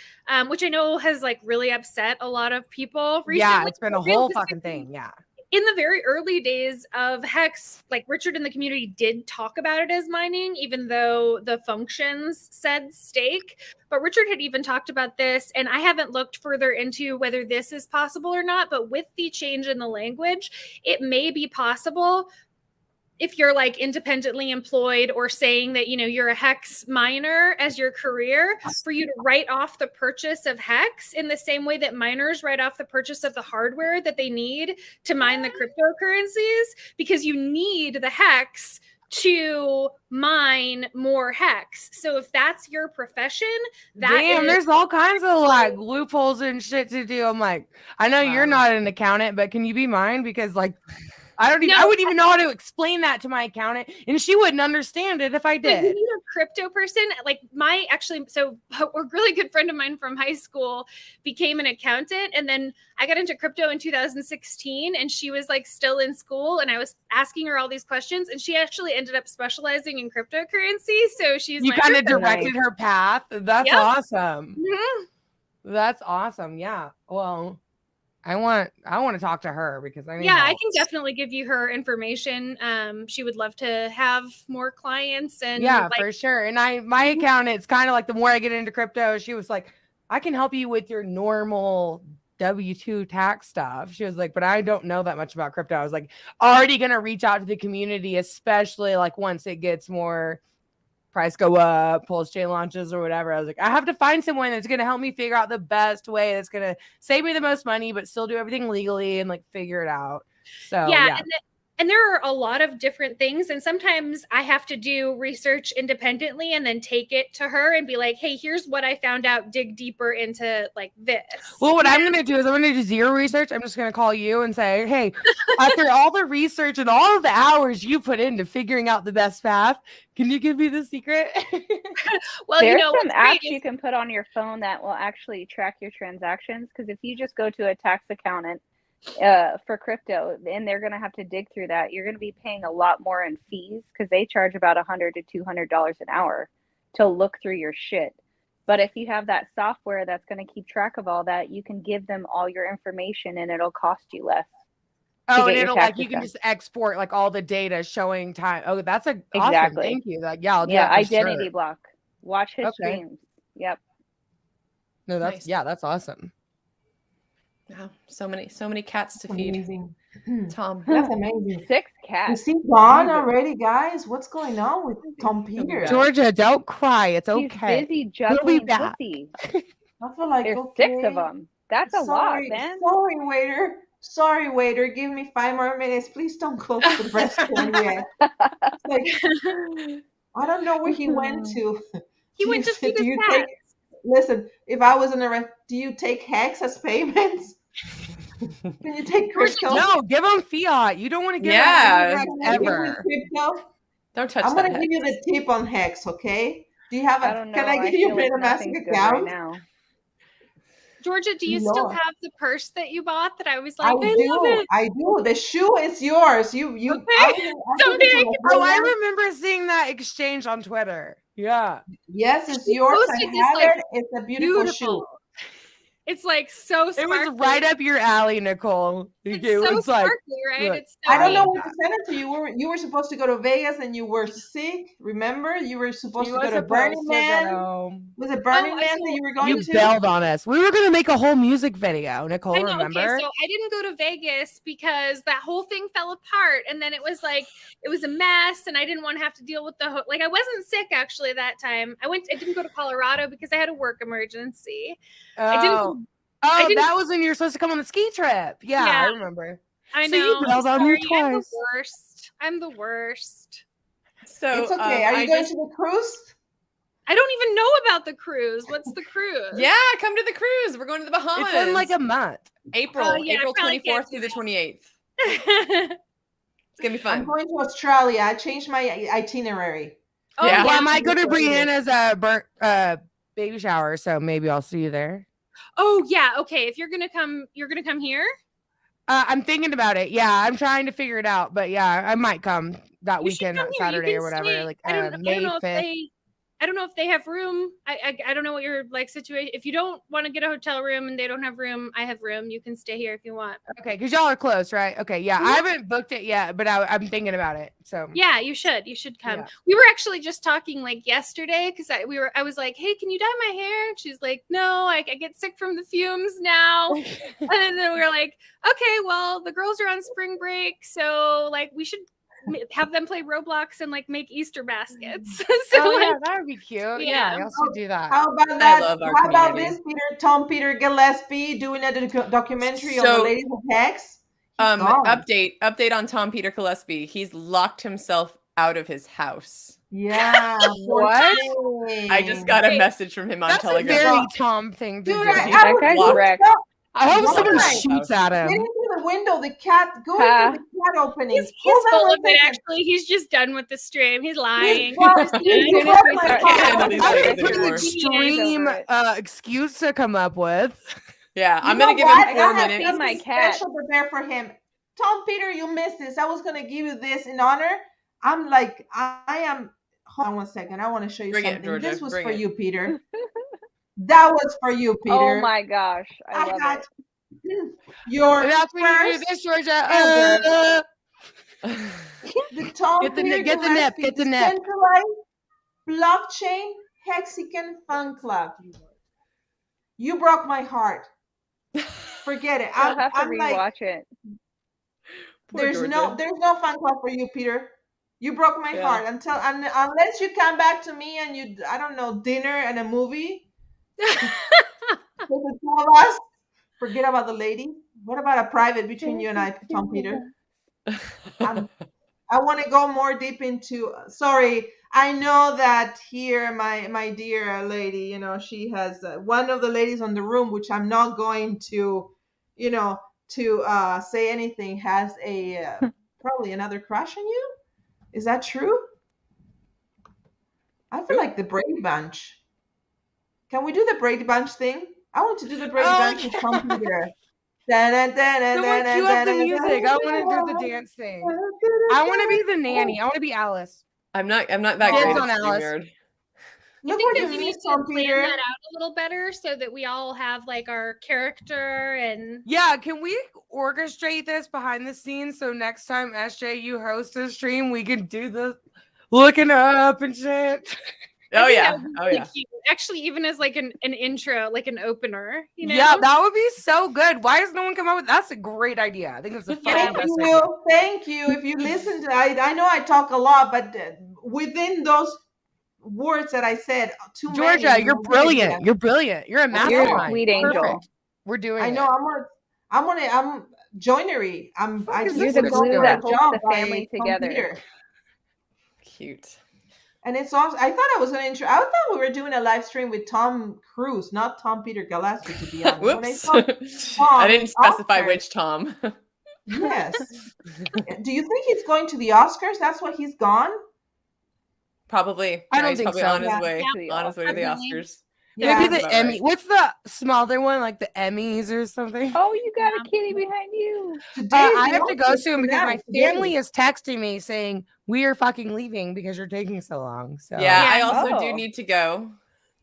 which I know has like really upset a lot of people recently. Yeah, it's been a whole fucking thing. Yeah. In the very early days of HEX, like Richard in the community did talk about it as mining, even though the functions said stake. But Richard had even talked about this, and I haven't looked further into whether this is possible or not. But with the change in the language, it may be possible if you're like independently employed or saying that, you're a HEX miner as your career, for you to write off the purchase of HEX in the same way that miners write off the purchase of the hardware that they need to mine the cryptocurrencies, because you need the HEX to mine more HEX. So if that's your profession, there's all kinds of like loopholes and shit to do. I'm like, I know you're not an accountant, but can you be mine? Because like, I wouldn't even know how to explain that to my accountant, and she wouldn't understand it if I did. You need a crypto person. Like so a really good friend of mine from high school became an accountant, and then I got into crypto in 2016, and she was like still in school, and I was asking her all these questions, and she actually ended up specializing in cryptocurrency. So you kind of directed her path. That's awesome. Mm-hmm. That's awesome. Yeah. Well, I want to talk to her because I can definitely give you her information. She would love to have more clients, and for sure. And my accountant, it's kind of like the more I get into crypto, she was like, I can help you with your normal W-2 tax stuff. She was like, but I don't know that much about crypto. I was like, already gonna reach out to the community, especially like once it gets more price go up, PulseChain launches or whatever. I was like, I have to find someone that's going to help me figure out the best way that's going to save me the most money, but still do everything legally and like figure it out. So yeah. And there are a lot of different things. And sometimes I have to do research independently and then take it to her and be like, hey, here's what I found out. Dig deeper into like this. Well, what I'm going to do is I'm going to do zero research. I'm just going to call you and say, hey, after all the research and all of the hours you put into figuring out the best path, can you give me the secret? Well, there's some apps you can put on your phone that will actually track your transactions. Because if you just go to a tax accountant for crypto, and they're going to have to dig through that, you're going to be paying a lot more in fees because they charge about $100 to $200 an hour to look through your shit. But if you have that software that's going to keep track of all that, you can give them all your information and it'll cost you less. Oh, and it'll like you can just export like all the data showing time. Oh, that's awesome. Thank you. Like, I'll do that for identity sure. block. Watch his streams. Yep. No, that's nice. That's awesome. Wow, so many cats to feed. Amazing. Tom. That's amazing. 6 cats. You see Dawn already, guys? What's going on with Tom Peter? Georgia, don't cry. It's okay. He's busy juggling pussy. I feel like there's 6 of them. That's a lot, man. Sorry, waiter. Give me 5 more minutes. Please don't close the restaurant yet. Like, I don't know where he went to. He went to feed his cats. Listen, if I was in a restaurant, do you take HEX as payments? Can you take crypto? No, give them fiat. You don't want to give them ever. Crypto? Don't touch I'm that. going to give you the tip on HEX, okay? Do you have can I give you a MetaMask account? Right now. Georgia, do you still have the purse that you bought that I was like, I love it? I do. The shoe is yours. You okay. I remember seeing that exchange on Twitter. Yeah. Yes, it's yours. It's a beautiful shoe. It's like so sparkly. It was right up your alley, Nicole. It's so sparkly, right? Look, so I don't know what to send it to you. You were supposed to go to Vegas and you were sick. Remember? You were supposed to go to Burning Man. Was it Burning Man that you were going to? You bailed on us. We were going to make a whole music video, Nicole, remember? Okay, so I didn't go to Vegas because that whole thing fell apart. And then it was like, it was a mess and I didn't want to have to deal with I wasn't sick actually that time. I didn't go to Colorado because I had a work emergency. That was when you were supposed to come on the ski trip. Yeah. I remember. I know. So you bailed on me twice. I'm the worst. So It's okay. Are you going to the cruise? I don't even know about the cruise. What's the cruise? Yeah, come to the cruise. We're going to the Bahamas. It's in like a month. April yeah, I April probably 24th can't through do the 28th. that. It's gonna be I'm fun. going to Australia. I changed my itinerary. Oh, Yeah. Yeah, I might go to Australia. Brianna's baby shower, so maybe I'll see you there. Oh yeah. Okay. If you're gonna come here. I'm thinking about it. Yeah, I'm trying to figure it out, but yeah, I might come that You should weekend, come that here. You Saturday can or whatever. stay. Like I don't May know if 5th. I don't know if they have room. I don't know what your like situation. If you don't want to get a hotel room and they don't have room, I have room. You can stay here if you want. Okay, because y'all are close, right? Okay, yeah, I haven't booked it yet, but I'm thinking about it. So Yeah, you should. You should come. Yeah. We were actually just talking like yesterday because I was like, hey, can you dye my hair? And she's like, no, I get sick from the fumes now. And then we were like, okay, well, the girls are on spring break, so like we should have them play Roblox and like make Easter baskets. So oh yeah, like, that would be cute. Yeah. Yeah, y'all should do that. How about that? love our How about community. this, Tom Peter Gillespie doing a documentary on the So, ladies of HEX? He's gone. Update on Tom Peter Gillespie. He's locked himself out of his house. Yeah. What? I just got a Wait. message from him on That's a Telegram. very Tom thing to Dude, do. I That was guy's locked. wrecked. I hope Why? someone Why? shoots at Get him. into the window. The cat. Go Ha. into the cat opening. he's Hold on full one of it. second. Actually, he's just done with the stream. He's lying. Well, As soon you as broke we my start- heart. handle these That things is an anymore. extreme Over it. excuse to come up with. Yeah, I'm You gonna know give what? him 4 I have minutes. feed my something cat. special prepared for him. Tom Peter, you missed this. I was gonna give you this in honor. I'm like, I am. Hold on one second. I want to show you Bring it, something. Georgia, This was bring for it. you, Peter. That was for you, Peter. Oh my gosh, I love got it. your That's when you do first this, Georgia. ever. The Tom Get the Peter nip, get the nip, Gillespie get the nip. Decentralized Blockchain Hexican Fun Club. You broke my heart. Forget it. I'll have to I'm like, rewatch it. Poor there's Georgia. no fun club for you, Peter. You broke my Yeah. heart. Unless you come back to me and you, I don't know, dinner and a movie. With the two of us. Forget about the lady. What about a private between you and I, Tom Peter? I want to go more deep into. Sorry, I know that here, my dear lady, you know, she has one of the ladies on the room, which I'm not going to, you know, to say anything, has a probably another crush on you. Is that true? I feel like the Brady Bunch. Can we do the Brady Bunch thing? I want to do the Brady Bunch with Tom Peter. Someone cue up the music. I want to do the dance thing. I want to be the nanny. I want to be Alice. I'm not that Dance great on at Alice. StreamYard. I Look think what that you we mean, need to Tom plan Peter. that out a little better so that we all have like our character and Yeah, can we orchestrate this behind the scenes so next time SJ you host a stream we can do the looking up and shit? Oh I think yeah. that would be Oh really yeah. cute. Actually, even as like an intro, like an opener, you know? Yeah, that would be so good. Why has no one come up with that's a great idea. I think it's a Thank fucking best idea. you. Thank you. If you listen to, I know I talk a lot, but within those words that I said, too Georgia, many, you're brilliant. You're brilliant. You're a know. You're a mastermind. sweet angel. Perfect. We're doing I know. it. I'm joinery. I is just this You're the Let's glue do that it. holds job the by family Tom together. Peter. Cute. And it's also, I thought I was going to I thought we were doing a live stream with Tom Cruise, not Tom Peter Gillespie, to be honest. When I Whoops. saw I Tom didn't specify Oscars, which Tom. Yes. Do you think he's going to the Oscars? That's why he's gone? Probably. I Yeah, don't he's think probably so. on his Yeah. way. Yeah. On his way to the Probably. Oscars. Yeah. Maybe the About Emmy. right. What's the smaller one, like the Emmys or something? Oh, you got a kitty behind you. Today I is the have to go Oscars soon because my today. family is texting me saying we are fucking leaving because you're taking so long. So Yeah, I Yeah. also do Oh. need to go.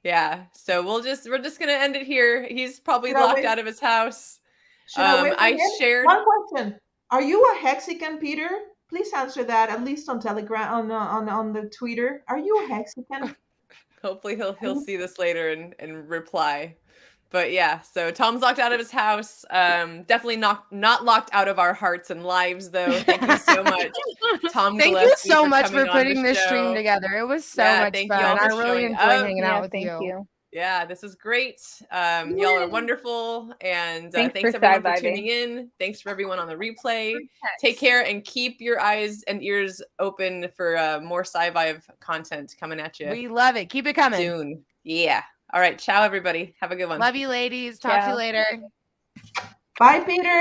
Yeah. So we're just gonna end it here. He's probably Should I locked wait? out of his house. Should I wait for I him? shared One question. Are you a Hexican, Peter? Please answer that, at least on Telegram, on the Twitter. Are you a Hexican? hopefully he'll see this later and reply. But yeah, so Tom's locked out of his house. Definitely not locked out of our hearts and lives though. Thank you so much, Tom. thank you Gillespie, so much coming for on putting the this stream show. together. It was so Yeah, much thank you all fun. I for really showing enjoyed up. hanging Yeah, out with thank you. you. Yeah, this was great. Y'all are wonderful. And Thanks thanks for everyone for Sci Viving. tuning in. Thanks for everyone on the replay. Take care and keep your eyes and ears open for more Sci Vive content coming at you. We love it. Keep it coming. Soon. Yeah. All right. Ciao, everybody. Have a good one. Love you, ladies. Talk to you Ciao. later. Bye, Peter.